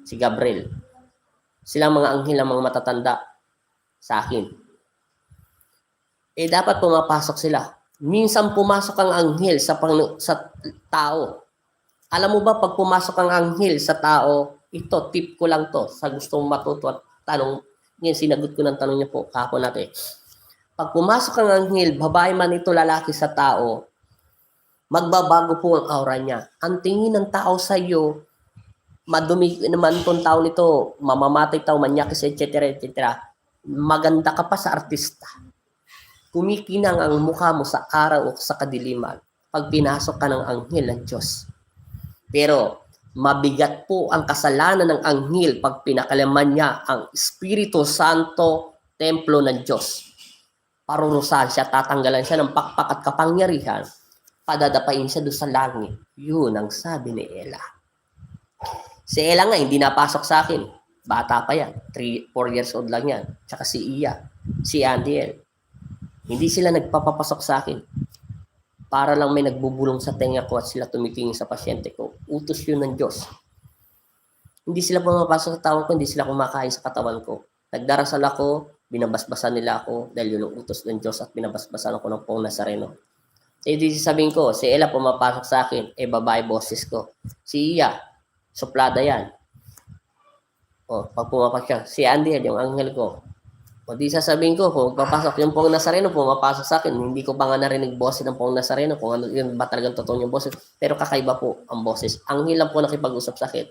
si Gabriel. Silang mga anghel ang mga matatanda sa akin. Eh dapat pumapasok sila. Minsan pumasok ang anghel sa tao. Alam mo ba pag pumasok ang anghel sa tao, ito, tip ko lang to, sa gustong matuto at tanong, ngayon sinagot ko ng tanong niyo po, kahapon natin. Pag pumasok ang anghel, babae man ito, lalaki sa tao, magbabago po ang aura niya. Ang tingin ng tao sa iyo, madumi naman itong tao nito, mamamatay tao, manyakis, etc. etc. Maganda ka pa sa artista. Kumikinang ang mukha mo sa araw o sa kadiliman pag pinasok ka ng anghel ng Diyos. Pero mabigat po ang kasalanan ng anghel pag pinakalaman niya ang Espiritu Santo, templo ng Diyos. Parurusahan siya, tatanggalan siya ng pakpak at kapangyarihan, padadapain siya doon sa langit. Yun ang sabi ni Ella. Si Ella nga, hindi napasok sa akin. Bata pa yan. 4 years old lang yan. Tsaka si Iya, si Andiel. Hindi sila nagpapapasok sa akin. Para lang may nagbubulong sa tenga ko at sila tumitingin sa pasyente ko. Utos yun ng Diyos. Hindi sila pumapasok sa tawang ko, hindi sila kumakain sa katawan ko. Nagdarasal ako, binabasbasan nila ako dahil yun ang utos ng Diyos at binabasbasan ako ng Poong Nazareno. Eh di sabihin ko, si Ella pumapasok sa akin, babae boses ko. Si Iya, suplada yan. O, pag pumapasok siya, si Andy, yung anghel ko. O di sasabihin ko, kung papasok yung Poong Nazareno, pumapasok sa akin, hindi ko pa nga narinig boses ng Poong Nazareno, kung ano yun ba talagang totoo yung boses. Pero kakaiba po ang boses. Anghel lang po nakipag-usap sa akin.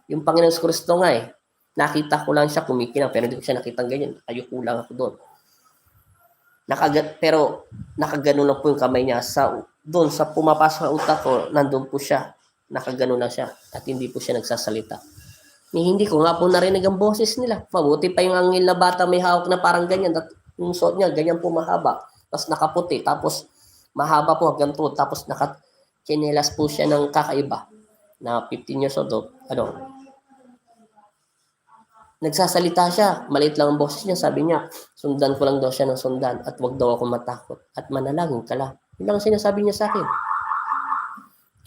Yung Panginoon Kristo nga eh, nakita ko lang siya kumikinang, pero hindi ko siya nakitang ganyan. Ayoko lang ako doon. Pero nakagano lang po yung kamay niya doon sa pumapasok ang utak ko, nandun po siya. Nakagano lang siya at hindi po siya nagsasalita. Hindi ko nga po narinig ang boses nila. Mabuti pa yung anghel na bata may hawak na parang ganyan. At yung suot niya, ganyan po mahaba. Tapos nakaputi. Tapos mahaba po hanggang tuhod. Tapos nakachinelas po siya ng kakaiba. Na 15 years old. Nagsasalita siya. Maliit lang ang boses niya. Sabi niya, sundan ko lang daw siya ng sundan. At wag daw ako matakot. At manalangin ka lang. Yun lang sinasabi niya sa akin.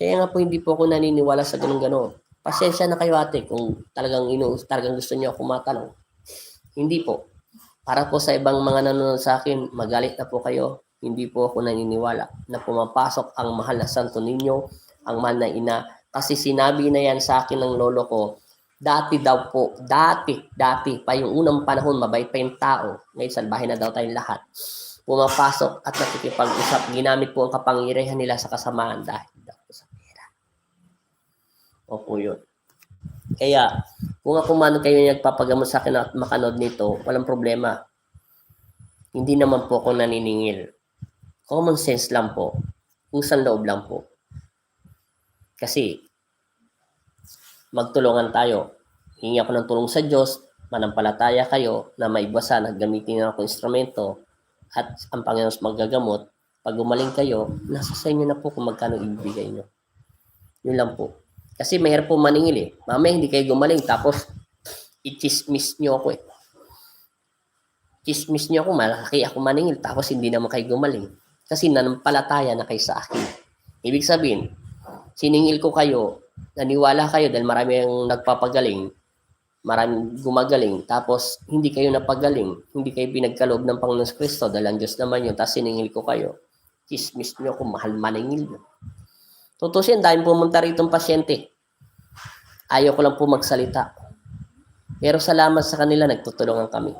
Kaya nga po hindi po ako naniniwala sa ganun-ganon. Pasensya na kayo ate kung talagang gusto niyo ako matanong. Hindi po. Para po sa ibang mga nanonood sa akin, magalit na po kayo. Hindi po ako naniniwala na pumapasok ang mahal na Santo Niño, ang mahal na ina. Kasi sinabi na yan sa akin ng lolo ko, dati daw po, dati pa yung unang panahon, mabait pa yung tao. Ngayon, salbahe na daw tayong lahat. Pumapasok at nakikipag-usap. Ginamit po ang kapangyarihan nila sa kasamaan dahil daw sa pera. Opo yun. Kaya, kung ako man kayo nagpapagamot sa akin at makanood nito, walang problema. Hindi naman po ako naniningil. Common sense lang po. Pusang loob lang po. Kasi, magtulungan tayo. Hingi ako ng tulong sa Diyos. manampalataya kayo na maibasan at gamitin nyo ako instrumento at ang Panginoon magagamot, pag gumaling kayo, nasa sa inyo na po kung magkano ibibigay nyo. Yun lang po. Kasi mahirap po maningil eh. Mamaya hindi kayo gumaling tapos i-chismis nyo ako eh. Chismis nyo ako, malaki ako maningil tapos hindi naman kayo gumaling. Kasi nanampalataya na kayo sa akin. Ibig sabihin, siningil ko kayo, naniwala kayo dahil marami ang nagpapagaling, maraming gumagaling, tapos hindi kayo napagaling, hindi kayo pinagkaloob ng Panginoon Kristo dahil ang Diyos naman yun, tapos siningil ko kayo, chismis nyo kung mahal maningil nyo. Tutusin, dahil pumunta rito ang pasyente. Ayaw ko lang po magsalita. Pero salamat sa kanila, nagtutulungan kami.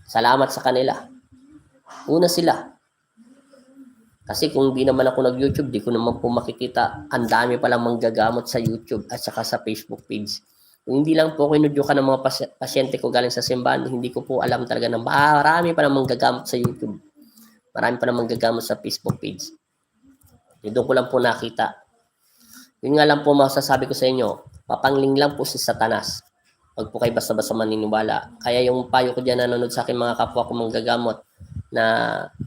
Salamat sa kanila. Una sila. Kasi kung di naman ako nag-YouTube, di ko naman po makikita. Ang dami palang manggagamot sa YouTube at saka sa Facebook page. Kung hindi lang po kinudyukan ng mga pasyente ko galing sa simbahan, hindi ko po alam talaga na marami pa namang gagamot sa YouTube. Marami pa namang gagamot sa Facebook page. Doon ko lang po nakita. Yun nga lang po masasabi ko sa inyo, papangling lang po si Satanas. Huwag po kayo basta-basta maniniwala. Kaya yung payo ko dyan nanonood sa akin mga kapwa ko manggagamot na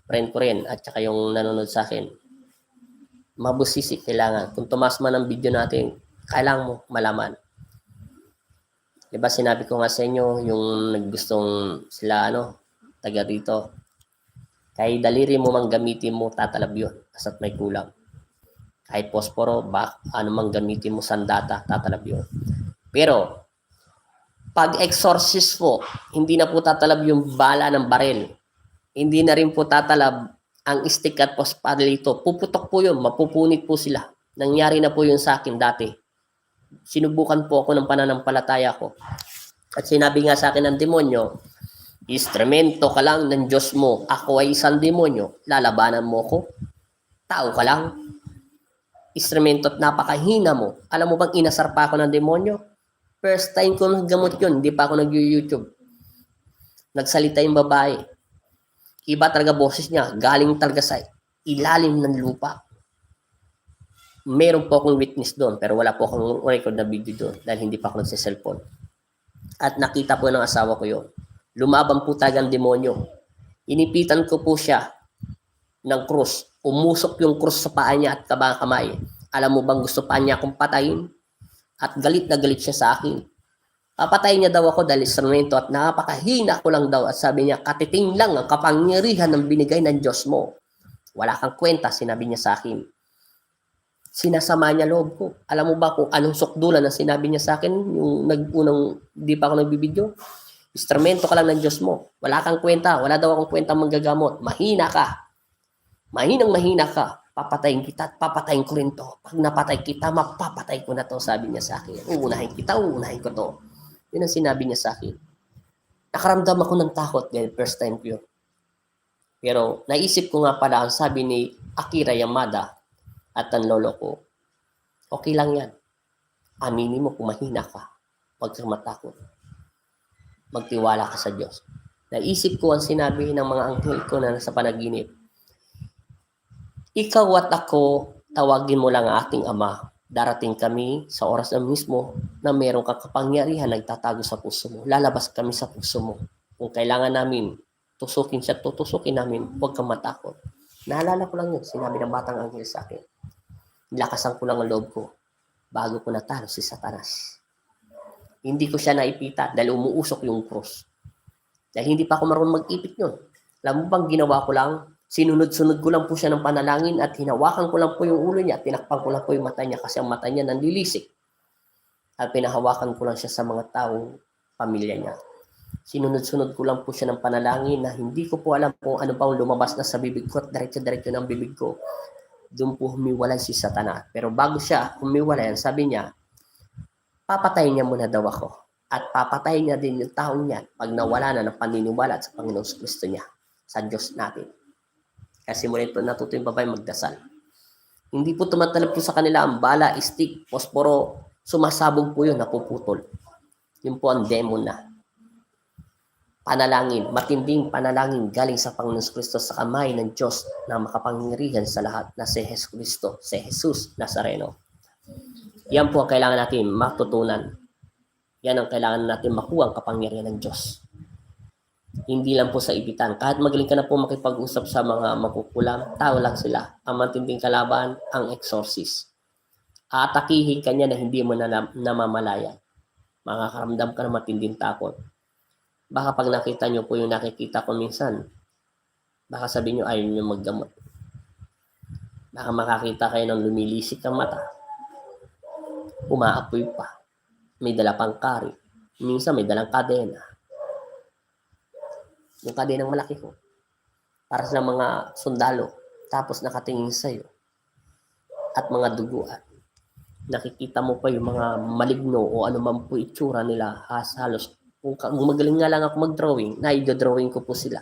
friend ko rin at saka yung nanonood sa akin, mabusisi kailangan. Kung tumas man ang video natin, kailangan mo malaman. Diba sinabi ko nga sa inyo, yung naggustong sila taga dito, kahit daliri mo mang gamitin mo, tatalab yun. Kasa't may kulang. Kahit posporo, mang gamitin mo sandata, tatalab yun. Pero, pag exorcist po, hindi na po tatalab yung bala ng baril. Hindi na rin po tatalab ang stick at pospadlito. Puputok po yun, mapupunit po sila. Nangyari na po yun sa akin dati. Sinubukan po ako ng pananampalataya ko. At sinabi nga sa akin ng demonyo, instrumento ka lang ng Diyos mo. Ako ay isang demonyo. Lalabanan mo ko. Tao ka lang. Instrumento at napakahina mo. Alam mo bang inasar pa ako ng demonyo? First time ko naggamot yun. Hindi pa ako nag-YouTube. Nagsalita yung babae. Iba talaga boses niya. Galing talaga sa ilalim ng lupa. Meron po akong witness doon. Pero wala po akong record na video doon. Dahil hindi pa ako nagsiselfone. At nakita po ng asawa ko yun. Lumaban po talaga ang demonyo. Inipitan ko po siya ng krus. Umusok yung krus sa paa niya at kamay. Alam mo bang gusto pa niya akong patayin? At galit na galit siya sa akin. Papatayin niya daw ako dahil instrumento at napakahina ko lang daw. At sabi niya, katiting lang ang kapangyarihan ng binigay ng Diyos mo. Wala kang kwenta, sinabi niya sa akin. Sinasama niya loob ko. Alam mo ba kung anong sukdulan ang sinabi niya sa akin? Yung unang di pa ako nagbibideo. Instrumento ka lang ng Diyos mo. Wala kang kwenta. Wala daw akong kwenta manggagamot. Mahina ka. Mahinang mahina ka. Papatayin kita at papatayin ko rin to. Pag napatay kita, mapapatay ko na to, sabi niya sa akin. Uunahin kita, uunahin ko to. Yun ang sinabi niya sa akin. Nakaramdam ako ng takot dahil first time ko yun. Pero naisip ko nga pala ang sabi ni Akira Yamada at ang lolo ko, okay lang yan. Aminin mo kung mahina ka. Huwag kang matakot. Magtiwala ka sa Diyos. Naisip ko ang sinabi ng mga anghel ko na nasa panaginip. Ikaw at ako, tawagin mo lang ang ating Ama. Darating kami sa oras na mismo na mayroong kapangyarihan nagtatago sa puso mo. Lalabas kami sa puso mo. Kung kailangan namin tusukin siya, tutusukin namin. Huwag kang matakot. Naalala ko lang yun. Sinabi ng batang anghel sa akin. Lakasan ko lang ang loob ko bago ko natalo si Satanas. Hindi ko siya naipita dahil umuusok yung cross. Dahil hindi pa ako marunong mag-ipit yun. Alam mo bang ginawa ko lang? Sinunod-sunod ko lang po siya ng panalangin at hinawakan ko lang po yung ulo niya. Tinakpan ko lang po yung mata niya kasi ang mata niya nanlilisik. At pinahawakan ko lang siya sa mga taong pamilya niya. Sinunod-sunod ko lang po siya ng panalangin na hindi ko po alam kung ano bang lumabas na sa bibig ko at diretso-diretso ng bibig ko. Doon po humiwalay si Satanas. Pero bago siya humiwalay, sabi niya, papatayin niya muna daw ako. At papatayin niya din yung taong niya pag nawala na ng paniniwala sa Panginoong Kristo niya, sa Diyos natin. Kasi mula ito natuto yung babae magdasal. Hindi po tumatalab po sa kanila ang bala, stick, posporo, sumasabog po yun, napuputol. Yun po ang demon na. Panalangin, matinding panalangin galing sa Panginoong Kristo sa kamay ng Diyos na makapangyarihan sa lahat na si Jesus Kristo, si Jesus Nazareno. Yan po ang kailangan natin matutunan. Yan ang kailangan natin makuha, ang kapangyarihan ng Diyos. Hindi lang po sa ibitan. Kahit magaling ka na po makipag-usap sa mga makukulang, tao lang sila. Ang matinding kalaban, ang exorcist. Aatakihin ka niya na hindi mo na namamalaya. Makakaramdam ka ng matinding takot. Baka pag nakita nyo po yung nakikita ko minsan, baka sabihin nyo ayaw nyo maggamot. Baka makakita kayo ng lumilisik ang mata. Umaapoy pa. May dala pang kari. Minsan may dalang kadena. Yung kadenang malaki ko. Para sa mga sundalo. Tapos nakatingin sa'yo. At mga duguan. Nakikita mo pa yung mga maligno o anuman po itsura nila. Halos kung magaling nga lang ako mag-drawing, na-drawing ko po sila.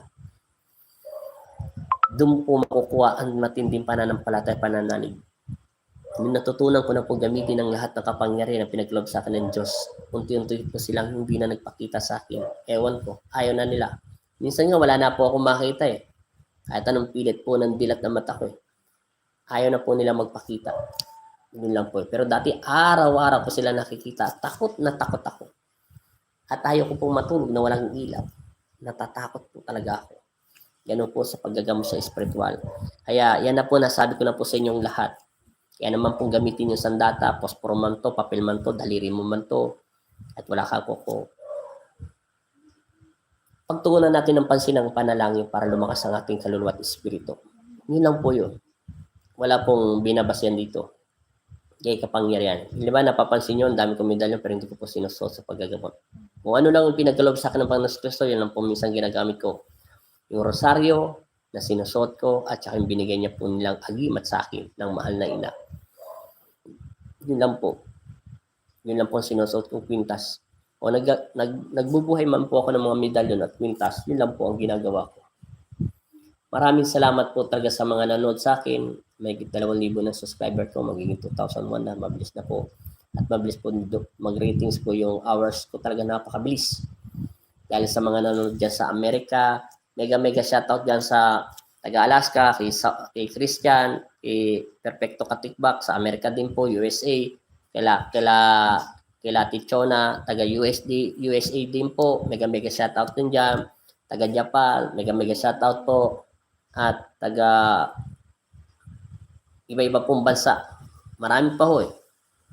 Doon po makukuha ang matinding pananampalataya, pananalig. Natutunan ko na po gamitin ang lahat ng kapangyarihan na pinaglob sa akin ng Diyos. Unti-unti po silang hindi na nagpakita sa akin. Ewan ko, ayaw na nila. Minsan nga wala na po akong makita eh. Kahit anong pilit po ng dilat na mata ko eh. Ayaw na po nila magpakita. Yun lang po. Pero dati araw-araw ko sila nakikita. Takot na takot ako. At ayaw ko pong matulog na walang ilaw. Natatakot po talaga ako. Ganun po sa paggagamot sa espiritual. Kaya yan na po, nasabi ko na po sa inyong lahat. Kaya naman pong gamitin yung sandata, posporo man to, papel man to, daliri mo man to, at wala ka ko. Pagtuunan natin ng pansin ng panalangin para lumakas ang ating kaluluwa at espiritu. Yun lang po yun. Wala pong binabasyan dito. Kaya kapangyarihan. Di ba napapansin nyo, ang dami kong medalyon pero hindi ko po sinusuot sa paggagamot. Kung ano lang yung pinagkaloob sa akin ng Panginoon Kristo, yun lang po minsan ginagamit ko. Yung rosaryo na sinusuot ko at saka yung binigay niya po nilang agimat sa akin ng mahal na ina. Yun lang po. Yun lang po ang sinusuot kong kwintas. O nagbubuhay man po ako ng mga medalyon at kwintas, yun lang po ang ginagawa ko. Maraming salamat po talaga sa mga nanood sa akin. May 2,000 na subscriber ko, magiging 2,001 na, mabilis na po. At mabilis po mag-ratings po yung hours ko, talaga napakabilis. Dahil sa mga nanonood dyan sa Amerika, mega shoutout dyan sa taga-Alaska, kay Christian, kay Perfecto Katikbak, sa Amerika din po, USA, kila Tichona, taga-USA din po, mega shoutout din dyan, taga-Japan, mega shoutout po, at taga iba-iba pong bansa. Marami pa ho eh.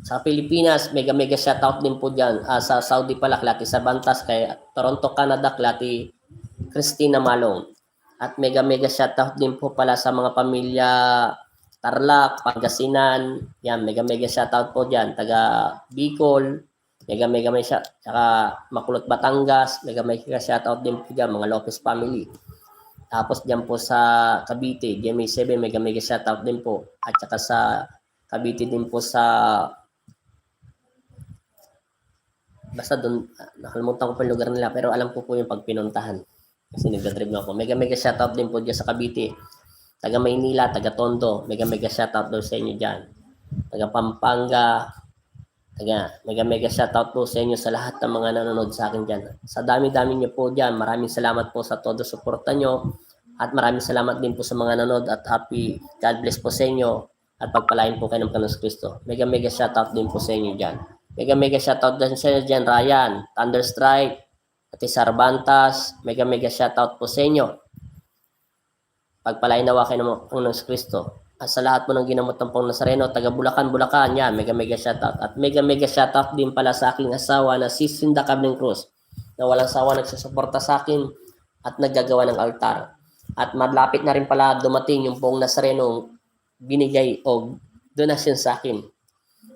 Sa Pilipinas, mega shoutout din po dyan. Sa Saudi pala, klati Sabantas, kay Toronto, Canada, klati Christina Malong. At mega shoutout din po pala sa mga pamilya Tarlac, Pangasinan. Yan, mega shoutout po dyan. Taga Bicol, mega shoutout. Saka Makulot, Batangas, mega shoutout din po dyan, mga Lopez family. Tapos dyan po sa Cavite, GMA7, mega shoutout din po. At saka sa Cavite din po sa basta doon, nakalimutan ko po yung lugar nila, pero alam ko po yung pagpinuntahan. Kasi nagdadrive ako. Mega shoutout din po dyan sa Cavite. Taga Maynila, taga Tondo, mega shoutout doon sa inyo dyan. Taga Pampanga, mega shoutout po sa inyo sa lahat ng mga nanonood sa akin dyan. Sa dami-dami nyo po dyan, maraming salamat po sa todo suporta nyo. At maraming salamat din po sa mga nanonood at happy God bless po sa inyo. At pagpalain po kayo ng Panginoon Kristo. Mega shoutout din po sa inyo dyan. Mega shoutout din sa inyo dyan, Ryan, Thunderstrike, at Sarbantas, mega shoutout po sa inyo. Pagpalain nawa kayo ng Panginoon Kristo. At sa lahat po ng ginamot ng Pong Nazareno, taga Bulacan, yan, mega shoutout. At mega shoutout din pala sa aking asawa na si Cinda Cabling Cruz, na walang sawa nagsusuporta sa akin at naggagawa ng altar. At malapit na rin pala dumating yung Pong Nazareno binigay o donasyon sa akin.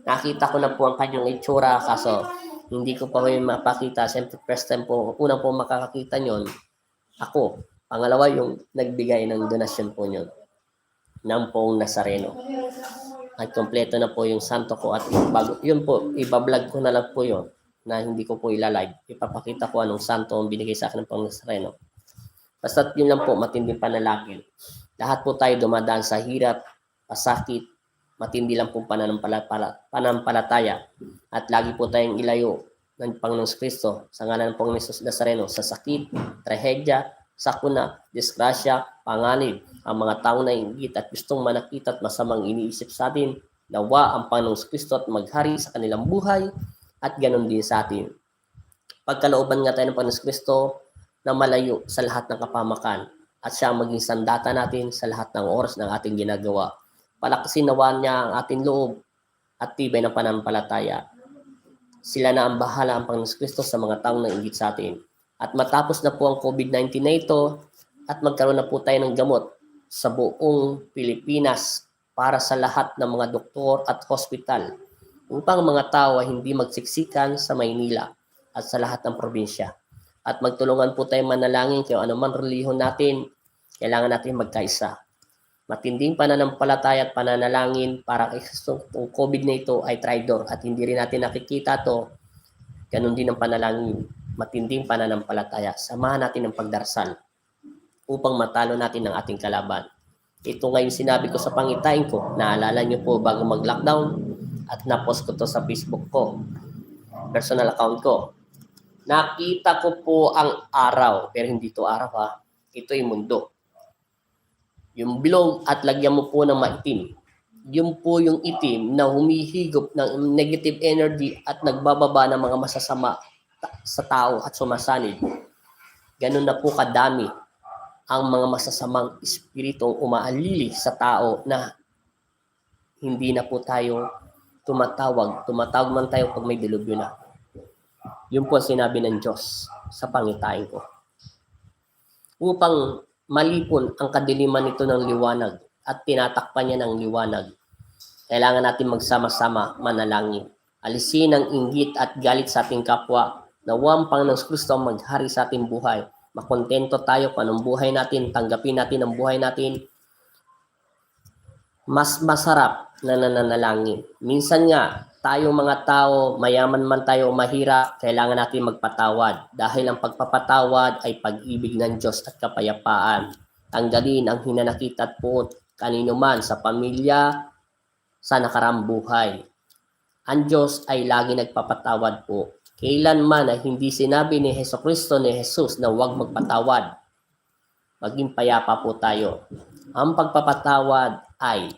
Nakita ko na po ang kanyang itsura, kaso hindi ko pa may mapakita. Siyempre, first time po, unang po makakakita nyon, ako. Pangalawa, yung nagbigay ng donasyon po nyon ng Pong Nazareno. At kompleto na po yung santo ko at bago, yun po, ibablog ko na lang po yun na hindi ko po ilalive. Ipapakita ko anong santo ang binigay sa akin ng Pong Nazareno. Basta yun lang po, matinding panalangin. Lahat po tayo dumadaan sa hirap, pasakit, matindi lang po pananampalataya. At lagi po tayong ilayo ng Panginoong Kristo sa ngalan ng Panginoong Jesus Nazareno sa sakit, trahedya, sakuna, disgrasya, panganib, ang mga taong nainggit at gustong manakit at masamang iniisip sa atin, nawa ang Panginoong Kristo at maghari sa kanilang buhay at ganon din sa atin. pagkalooban nga tayo ng Panginoon Kristo na malayo sa lahat ng kapamakan at siya maging sandata natin sa lahat ng oras ng ating ginagawa. Palakasin nawa niya ang ating loob at tibay ng pananampalataya. Sila na ang bahala ang Panginoon Kristo sa mga taong nainggit sa atin. At matapos na po ang COVID-19 na ito at magkaroon na po tayo ng gamot sa buong Pilipinas para sa lahat ng mga doktor at hospital upang mga tao ay hindi magsiksikan sa Maynila at sa lahat ng probinsya. At magtulungan po tayo manalangin kung anuman relihon natin, kailangan natin magkaisa. Matinding pananampalataya at pananalangin para kay Kristo kung COVID na ito ay traitor at hindi rin natin nakikita to, ganun din ang panalangin. Matinding pananampalataya. Samahan natin ang pagdarasal upang matalo natin ang ating kalaban. Ito ngayon sinabi ko sa pangitain ko. Naalala niyo po bago mag-lockdown at na-post ko to sa Facebook ko, personal account ko. Nakita ko po ang araw, pero hindi to araw ha. Ito ay mundo. Yung bilog at lagyan mo po ng maitim. Yun po yung itim na humihigop ng negative energy at nagbababa ng mga masasama sa tao at sumasanib. Ganun na po kadami ang mga masasamang espiritong umaalili sa tao na hindi na po tayo tumatawag. Tumatawag man tayo pag may dilubyo na. Yun po sinabi ng Diyos sa pangitain ko. Upang malipon ang kadiliman nito ng liwanag at tinatakpan niya ng liwanag, kailangan natin magsama-sama manalangin. Alisin ang inggit at galit sa ating kapwa. Nawang Panginoon Kristo ang maghari sa ating buhay. Makontento tayo kung anong buhay natin, tanggapin natin ang buhay natin. Mas masarap na nananalangin. Minsan nga, tayong mga tao, mayaman man tayo o mahirap, kailangan natin magpatawad. Dahil ang pagpapatawad ay pag-ibig ng Diyos at kapayapaan. Tanggalin ang hinanakit at puot kanino man sa pamilya, sa nakaraang buhay. Ang Diyos ay lagi nagpapatawad po. Kailanman ay hindi sinabi ni Jesucristo ni Jesus na huwag magpatawad. Maging payapa po tayo. Ang pagpapatawad ay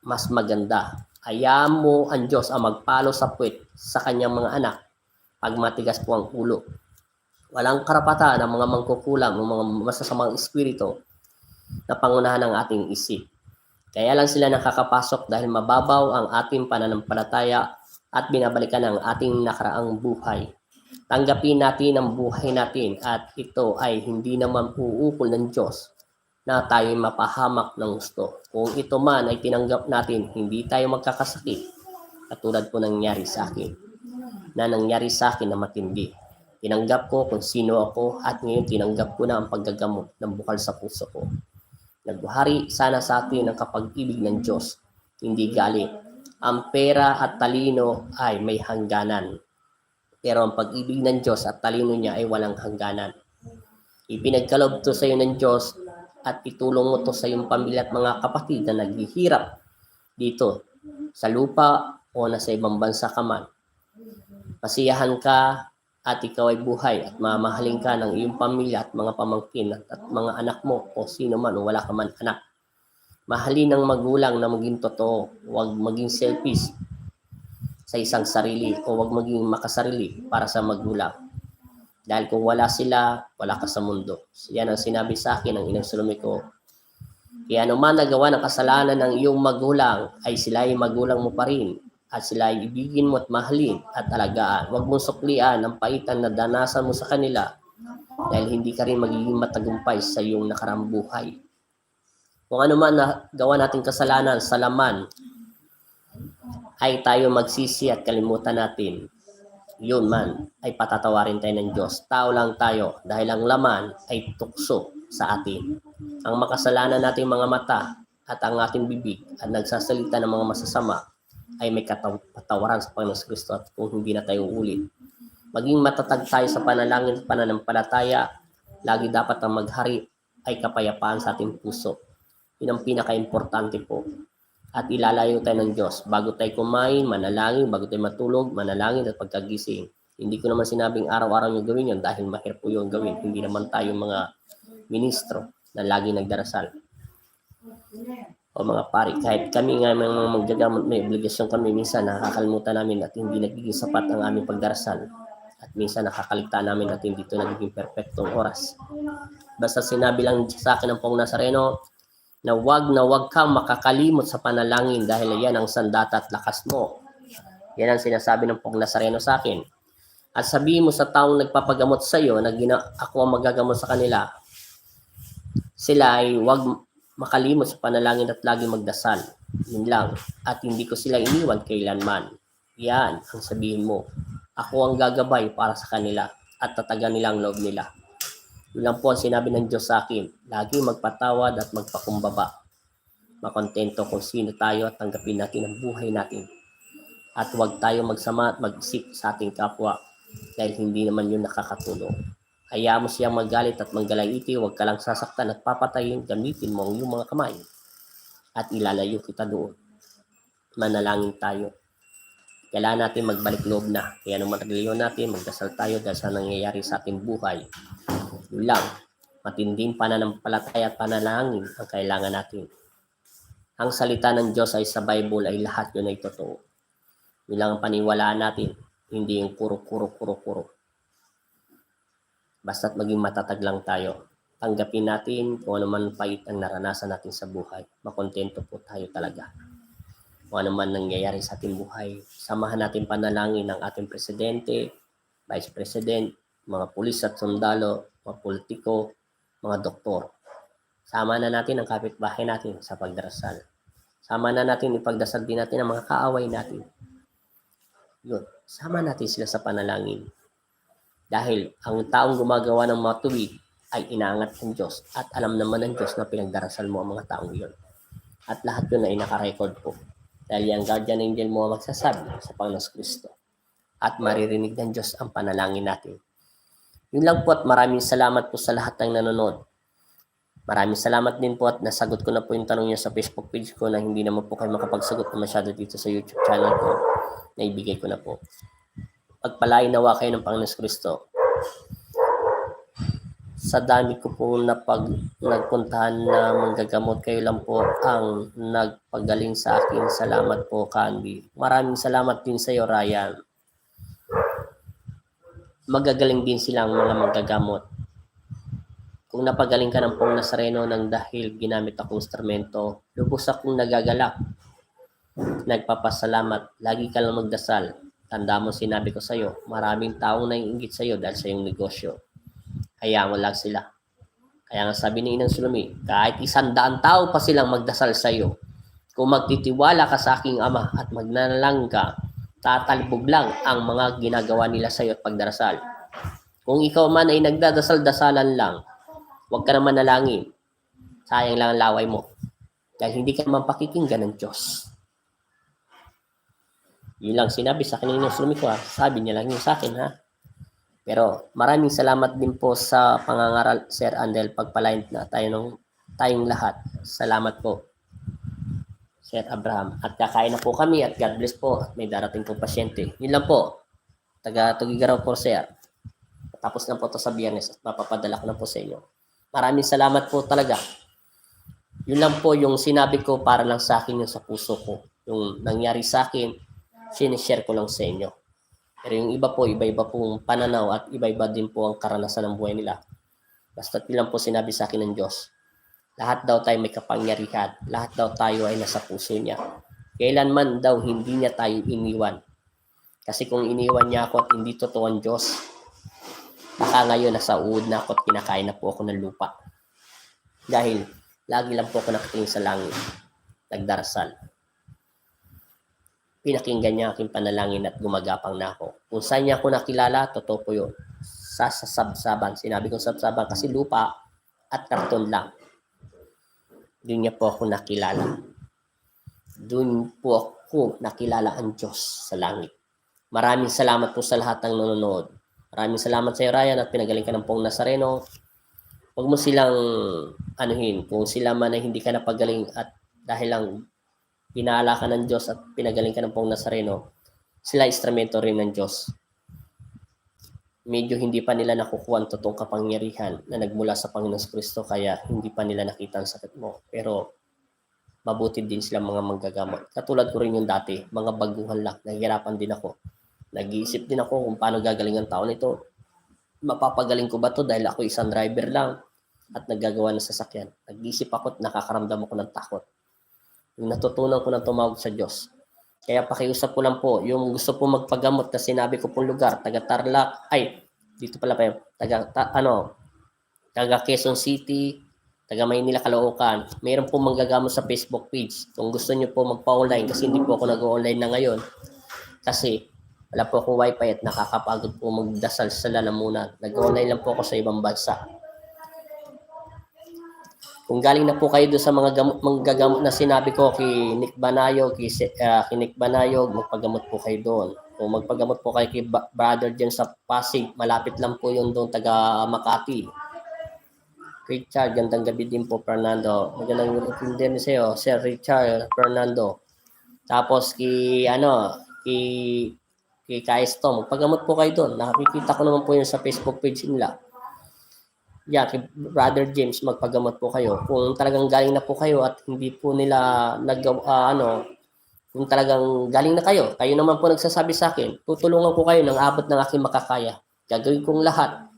mas maganda. Hayaan mo ang Diyos ang magpalo sa puwet sa kanyang mga anak pag matigas po ang ulo. Walang karapatan ng mga mangkukulam, ng mga masasamang espiritu na pangunahan ng ating isip. Kaya lang sila nakakapasok dahil mababaw ang ating pananampalataya at binabalikan ang ating nakaraang buhay. Tanggapin natin ang buhay natin at ito ay hindi naman uukol ng Diyos na tayo mapahamak ng gusto. Kung ito man ay tinanggap natin, hindi tayo magkakasakit. Katulad po nangyari sa akin. Na nangyari sa akin na matindi. Tinanggap ko kung sino ako at ngayon tinanggap ko na ang paggagamot ng bukal sa puso ko. Nagbuhari sana sa atin ang kapag-ibig ng Diyos, hindi galit. Ang pera at talino ay may hangganan. Pero ang pag-ibig ng Diyos at talino niya ay walang hangganan. Ipinagkaloob to sa iyo ng Diyos at itulong mo to sa iyong pamilya at mga kapatid na naghihirap dito sa lupa o nasa ibang bansa ka man. Pasiyahan ka at ikaw ay buhay at mamahalin ka ng iyong pamilya at mga pamangkin at mga anak mo o sino man o wala ka man anak. Mahalin ng magulang na maging totoo, huwag maging selfish sa isang sarili o huwag maging makasarili para sa magulang. Dahil kung wala sila, wala ka sa mundo. Yan ang sinabi sa akin ng Inang Salome ko. Kaya anuman nagawa ng kasalanan ng iyong magulang, ay sila ay magulang mo pa rin. At sila ay ibigin mo at mahalin at alagaan. Huwag mong suklian ang paitan na danasan mo sa kanila dahil hindi ka rin magiging matagumpay sa iyong nakaraang buhay. Kung ano man na gawa nating kasalanan sa laman, ay tayo magsisi at kalimutan natin. Yun man, ay patatawarin tayo ng Diyos. Tao lang tayo dahil ang laman ay tukso sa atin. Ang makasalanan nating mga mata at ang ating bibig at nagsasalita ng mga masasama ay may katawaran sa Panginoon Kristo at kung hindi na tayo ulit. Maging matatag tayo sa panalangin at pananampalataya, lagi dapat ang maghari ay kapayapaan sa ating puso. Yun ang pinaka-importante po. At ilalayo tayo ng Diyos. Bago tayo kumain, manalangin. Bago tayo matulog, manalangin at pagkagising. Hindi ko naman sinabing araw-araw nyo gawin yun dahil mahirap po yung gawin. Hindi naman tayo mga ministro na lagi nagdarasal. O mga pari. Kahit kami nga mga magdagamot, may obligasyon kami. Minsan nakakalimutan namin at hindi nagiging sapat ang aming pagdarasal. At minsan nakakaligtaan namin at hindi ito nagiging perfectong oras. Basta sinabi lang sa akin ng Pong Nazareno na wag kang makakalimot sa panalangin dahil yan ang sandata at lakas mo. Yan ang sinasabi ng Pong Nazareno sa akin. At sabihin mo sa taong nagpapagamot sa iyo na ako ang magagamot sa kanila, sila ay wag makalimot sa panalangin at lagi magdasal. Yun lang. At hindi ko sila iniwan kailanman. Yan ang sabihin mo. Ako ang gagabay para sa kanila at tatagan nila ang loob nila. Yun lang po ang sinabi ng Diyos sa akin. Lagi magpatawad at magpakumbaba. Makontento kung sino tayo at tanggapin natin ang buhay natin. At huwag tayo magsama at mag-isip sa ating kapwa dahil hindi naman yun nakakatulong. Hayaan mo siyang magalit at manggalaiti, huwag ka lang sasaktan at papatayin, gamitin mo ang iyong mga kamay at ilalayo kita doon. Manalangin tayo. Kailangan natin magbalik loob na. Kaya naman reliyon natin, magdasal tayo dahil sa nangyayari sa ating buhay. Yun lang, matinding pananampalataya at panalangin ang kailangan natin. Ang salita ng Diyos ay sa Bible ay lahat yun ay totoo. Yun lang ang paniwalaan natin, hindi yung puro. Basta't maging matatag lang tayo. Tanggapin natin kung ano man pait ang naranasan natin sa buhay. Makontento po tayo talaga. Kung ano man nangyayari sa ating buhay, samahan natin panalangin ng ating presidente, vice president, mga pulis at sundalo, mga politiko, mga doktor. Sama na natin ang kapitbahay natin sa pagdarasal. Sama na natin ipagdasal din natin ang mga kaaway natin. Yun, sama natin sila sa panalangin. Dahil ang taong gumagawa ng matuwid ay inaangat ng Diyos at alam naman ng Diyos na pinagdarasal mo ang mga taong yun. At lahat yun ay nakarecord po. Dahil yung guardian angel mo ang magsasabi sa Panginoon Kristo. At maririnig ng Diyos ang panalangin natin. Yun lang po at maraming salamat po sa lahat ng nanonood. Maraming salamat din po at nasagot ko na po yung tanong niyo sa Facebook page ko na hindi naman po kayo makapagsagot na masyado dito sa YouTube channel ko. Naibigay ko na po. Pagpalain nawa kayo ng Panginoon Kristo. Sa dami ko po na pag nagpuntahan na manggagamot, kayo lang po ang nagpagaling sa akin. Salamat po, Candy. Maraming salamat din sa iyo, Ryan. Magagaling din silang mga manggagamot. Kung napagaling ka ng Pong Nazareno nang dahil ginamit akong instrumento, lubos akong nagagalak. Nagpapasalamat. Lagi ka lang magdasal. Tanda mo sinabi ko sa iyo, maraming taong naiinggit sa iyo dahil sa iyong negosyo. Hayaan mo lang sila. Kaya nga sabi ni Inang Sulumi, kahit 100 tao pa silang magdasal sa iyo, kung magtitiwala ka sa aking Ama at magnanalang ka, tatalbog lang ang mga ginagawa nila sa iyo at pagdarasal. Kung ikaw man ay nagdadasal-dasalan lang, huwag ka naman nalangin. Sayang lang ang laway mo. Dahil hindi ka naman pakikinggan ng Diyos. Yun lang sinabi sa akin ng Inang Sulumi ko. Sabi niya lang yun sa akin, ha? Pero maraming salamat din po sa pangangaral, Sir Andel. Pagpalain na tayong lahat. Salamat po, Sir Abraham. At kakain na po kami at God bless po. At may darating po pasyente. Yun lang po. Taga-Tugigaraw po, Sir. Tapos na po ito sa Biyernes at mapapadala ko na po sa inyo. Maraming salamat po talaga. Yun lang po yung sinabi ko para lang sa akin yung sa puso ko. Yung nangyari sa akin, sinishare ko lang sa inyo. Pero yung iba po, iba-iba pong pananaw at iba-iba din po ang karanasan ng buhay nila. Basta't yun lang po sinabi sa akin ng Diyos. Lahat daw tayo may kapangyarihan. Lahat daw tayo ay nasa puso niya. Kailanman daw hindi niya tayo iniwan. Kasi kung iniwan niya ako at hindi totoo ang Diyos, baka ngayon nasa uod na ako at kinakain na po ako ng lupa. Dahil lagi lang po ako nakatingin sa langit. Nagdarasal. Pinakinggan niya aking panalangin at gumagapang na ako. Kung saan niya ako nakilala, totoo po yun. Sa sabsaban. Sinabi kong sabsaban kasi lupa at karton lang. Doon niya po ako nakilala. Doon po ako nakilala ang Diyos sa langit. Maraming salamat po sa lahat ng nanonood. Maraming salamat sa iyo, Ryan, at pinagaling ka ng Pong Nazareno. Huwag mo silang anuhin. Kung sila man ay hindi ka napagaling at dahil lang pinaala ka ng Diyos at pinagaling ka ng Pong Nazareno, sila instrumento rin ng Diyos. Medyo hindi pa nila nakukuha ang totoong kapangyarihan na nagmula sa Panginoon Kristo, kaya hindi pa nila nakita ang sakit mo. Pero mabuti din sila mga manggagamot. Katulad ko rin yung dati, mga baguhan lang, nahihirapan din ako. Nag-iisip din ako kung paano gagaling ang tao nito. Mapapagaling ko ba to dahil ako isang driver lang at naggagawa ng sasakyan? Nag-iisip ako at nakakaramdam ako ng takot. Yung natutunan ko na tumawag sa Diyos. Kaya pakiusap ko lang po, yung gusto po magpagamot na sinabi ko pong lugar, taga Tarlac, dito pala pa yun, taga Quezon City, taga Maynila, Caloocan, mayroon po manggagamot sa Facebook page. Kung gusto niyo po magpa-online, kasi hindi po ako nag-online na ngayon, kasi wala po akong wifi at nakakapagod po magdasal sa lalamunan. Nag-online lang po ako sa ibang bansa. Kung galing na po kayo doon sa mga manggagamot na sinabi ko kay Nick Banayog, kay Nick Banayog, magpagamot po kayo doon. Kung magpagamot po kayo kay Brother dyan sa Pasig, malapit lang po yun doon, taga Makati. Richard, gandang gabi din po, Fernando. Magandang gabi din sa'yo, Sir Richard, Fernando. Tapos kay Kaisto, magpagamot po kayo doon. Nakikita ko naman po yun sa Facebook page nila. Kay Brother James, magpagamot po kayo. Kung talagang galing na po kayo at hindi po nila kung talagang galing na kayo naman po nagsasabi sa akin, tutulungan ko kayo ng abot ng aking makakaya. Gagawin kong lahat.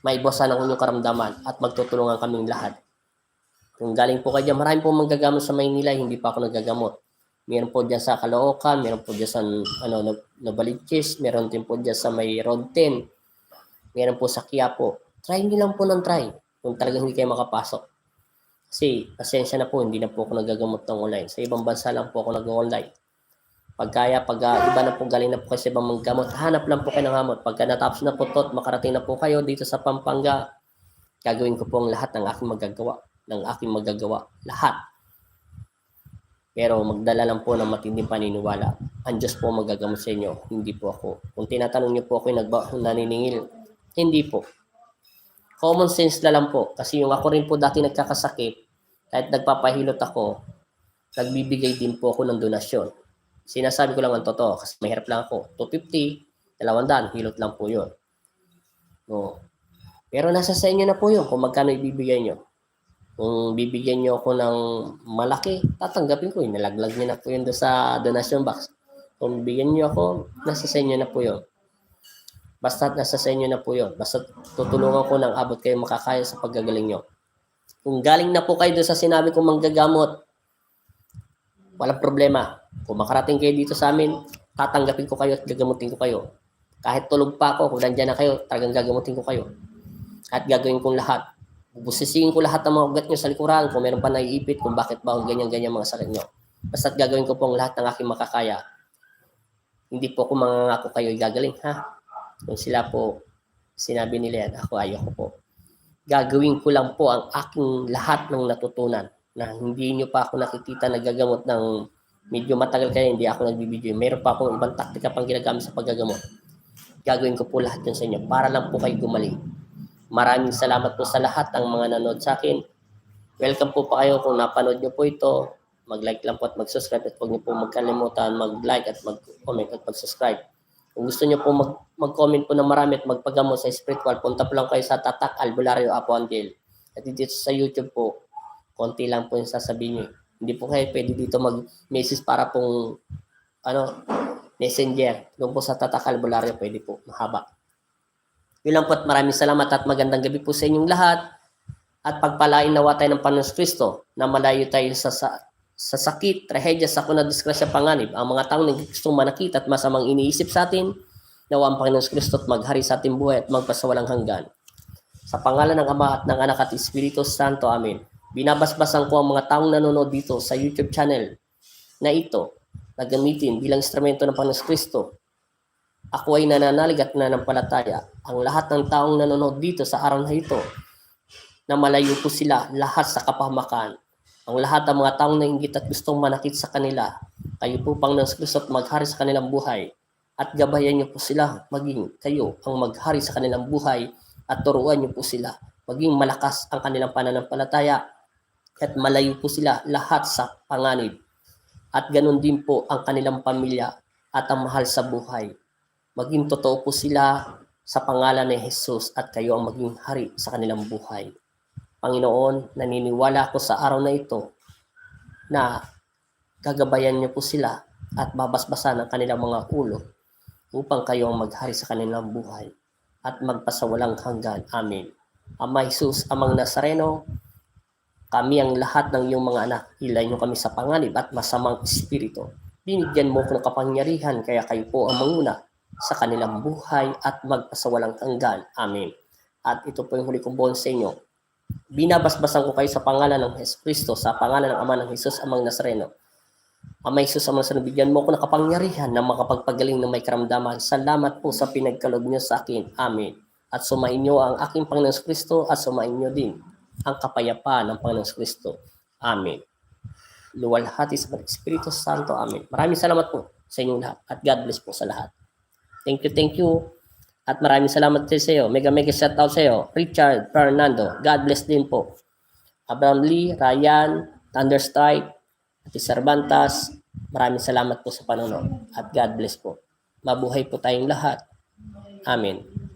Maibasan ang inyong karamdaman at magtutulungan kaming lahat. Kung galing po kayo dyan, marami po manggagamot sa Maynila, hindi pa ako nagagamot. Meron po dyan sa Caloocan, meron po dyan sa Novaliches, meron din po dyan sa may Road 10, meron po sa Quiapo. Try nyo lang po ng try kung talagang hindi kayo makapasok. Kasi pasensya na po, hindi na po ako nagagamot ng online. Sa ibang bansa lang po ako nag-online. Pag iba na po galing na po kayo sa ibang manggamot, hanap lang po kayo ng gamot. Pagka natapos na po to, makarating na po kayo dito sa Pampanga, gagawin ko po ang lahat ng aking magagawa. Lahat. Pero magdala lang po ng matinding paniniwala. Ang Diyos po magagamot sa inyo, hindi po ako. Kung tinatanong niyo po ako yung naniningil, hindi po. Common sense na lang po. Kasi yung ako rin po dati nagkakasakit, kahit nagpapahilot ako, nagbibigay din po ako ng donasyon. Sinasabi ko lang ang totoo kasi mahirap lang ako. 250, 200, hilot lang po yun. No. Pero nasa sa inyo na po yun kung magkano ibibigay nyo. Kung bibigyan nyo ako ng malaki, tatanggapin ko. Nalaglag nyo na po yun sa donation box. Kung bibigyan nyo ako, nasa sa inyo na po yun. Basta nasa sa inyo na po yun. Basta tutulungan ko ng abot kayo makakaya sa paggagaling nyo. Kung galing na po kayo doon sa sinabi kong manggagamot, walang problema. Kung makarating kayo dito sa amin, tatanggapin ko kayo at gagamutin ko kayo. Kahit tulog pa ako, kung nandyan na kayo, talagang gagamutin ko kayo. At gagawin kong lahat. Busisiin ko lahat ng mga ugat nyo sa likuran kung meron pa naiipit kung bakit ba ganyan-ganyan mga sakit nyo. Basta't gagawin ko pong lahat ng aking makakaya. Hindi po ako mangangako kayo gagaling, ha? Kung sila po, sinabi nila yan, ako ayoko po. Gagawin ko lang po ang aking lahat ng natutunan na hindi nyo pa ako nakikita nagagamot ng medyo matagal kaya hindi ako nagbibideo. Meron pa akong ibang taktika pang ginagamit sa paggagamot. Gagawin ko po lahat yun sa inyo para lang po kayo gumaling. Maraming salamat po sa lahat ng mga nanood sa akin. Welcome po pa kayo kung napanood nyo po ito. Mag-like lang po at mag-subscribe at huwag nyo po magkalimutan mag-like at mag-comment at mag-subscribe. Kung gusto nyo po mag-comment po ng marami at magpagamot sa spiritual, punta po lang kayo sa Tatak Albulario Apoandil. At dito sa YouTube po, konti lang po yung sasabihin nyo. Hindi po kayo pwede dito mag-message para pong messenger. Doon po sa Tatak Albulario, pwede po, mahaba. Yun lang po at maraming salamat at magandang gabi po sa inyong lahat. At pagpalain nawa tayo ng Panginoon Kristo na malayo tayo sa sakit, trahedya, sakuna, disgrasya, panganib. Ang mga taong gustong manakit at masamang iniisip sa atin, nawa ang Panginoon Kristo at maghari sa ating buhay at magpasawalang hanggan. Sa pangalan ng Ama at ng Anak at Espiritu Santo. Amen. Binabasbasan ko ang mga taong nanonood dito sa YouTube channel na ito na gamitin bilang instrumento ng Panginoon Kristo. Ako ay nananalig at nanampalataya. Ang lahat ng taong nanonood dito sa araw na ito, na malayo po sila lahat sa kapahamakan. Ang lahat ng mga taong nainggit at gustong manakit sa kanila, kayo po Panginoon Kristo at maghari sa kanilang buhay. At gabayan niyo po sila, maging kayo ang maghari sa kanilang buhay at turuan niyo po sila. Maging malakas ang kanilang pananampalataya at malayo po sila lahat sa panganib. At ganun din po ang kanilang pamilya at ang mahal sa buhay. Maging totoo po sila sa pangalan ni Jesus at kayo ang maging hari sa kanilang buhay. Panginoon, naniniwala ako sa araw na ito na gagabayan niyo po sila at babasbasan ang kanilang mga ulo upang kayo ang maghari sa kanilang buhay at magpasawalang hanggan. Amen. Ama Jesus, Amang Nazareno, kami ang lahat ng iyong mga anak, ilay niyo kami sa panganib at masamang espiritu. Binigyan mo ko ng kapangyarihan, kaya kayo po ang manguna sa kanilang buhay at magpasawalang hanggan. Amen. At ito po yung huli kong buwan sa inyo. Binabasbasan ko kayo sa pangalan ng Hesus Kristo, sa pangalan ng Ama ng Jesus, Amang Nazareno. Ama Jesus, Amang Nazareno, bigyan mo ko ng kapangyarihan na makapagpagaling ng may karamdaman. Salamat po sa pinagkaloob niyo sa akin. Amen. At sumain niyo ang aking Panginoon Kristo at sumain niyo din ang kapayapaan ng Panginoon Kristo. Amen. Luwalhati sa Espiritu Santo. Amen. Maraming salamat po sa inyong lahat at God bless po sa lahat. Thank you. At maraming salamat sa iyo. Mega shout out sa iyo. Richard Fernando. God bless din po. Abraham Lee, Ryan, Thunderstrike, Ati Cervantes. Maraming salamat po sa panonood. At God bless po. Mabuhay po tayong lahat. Amen.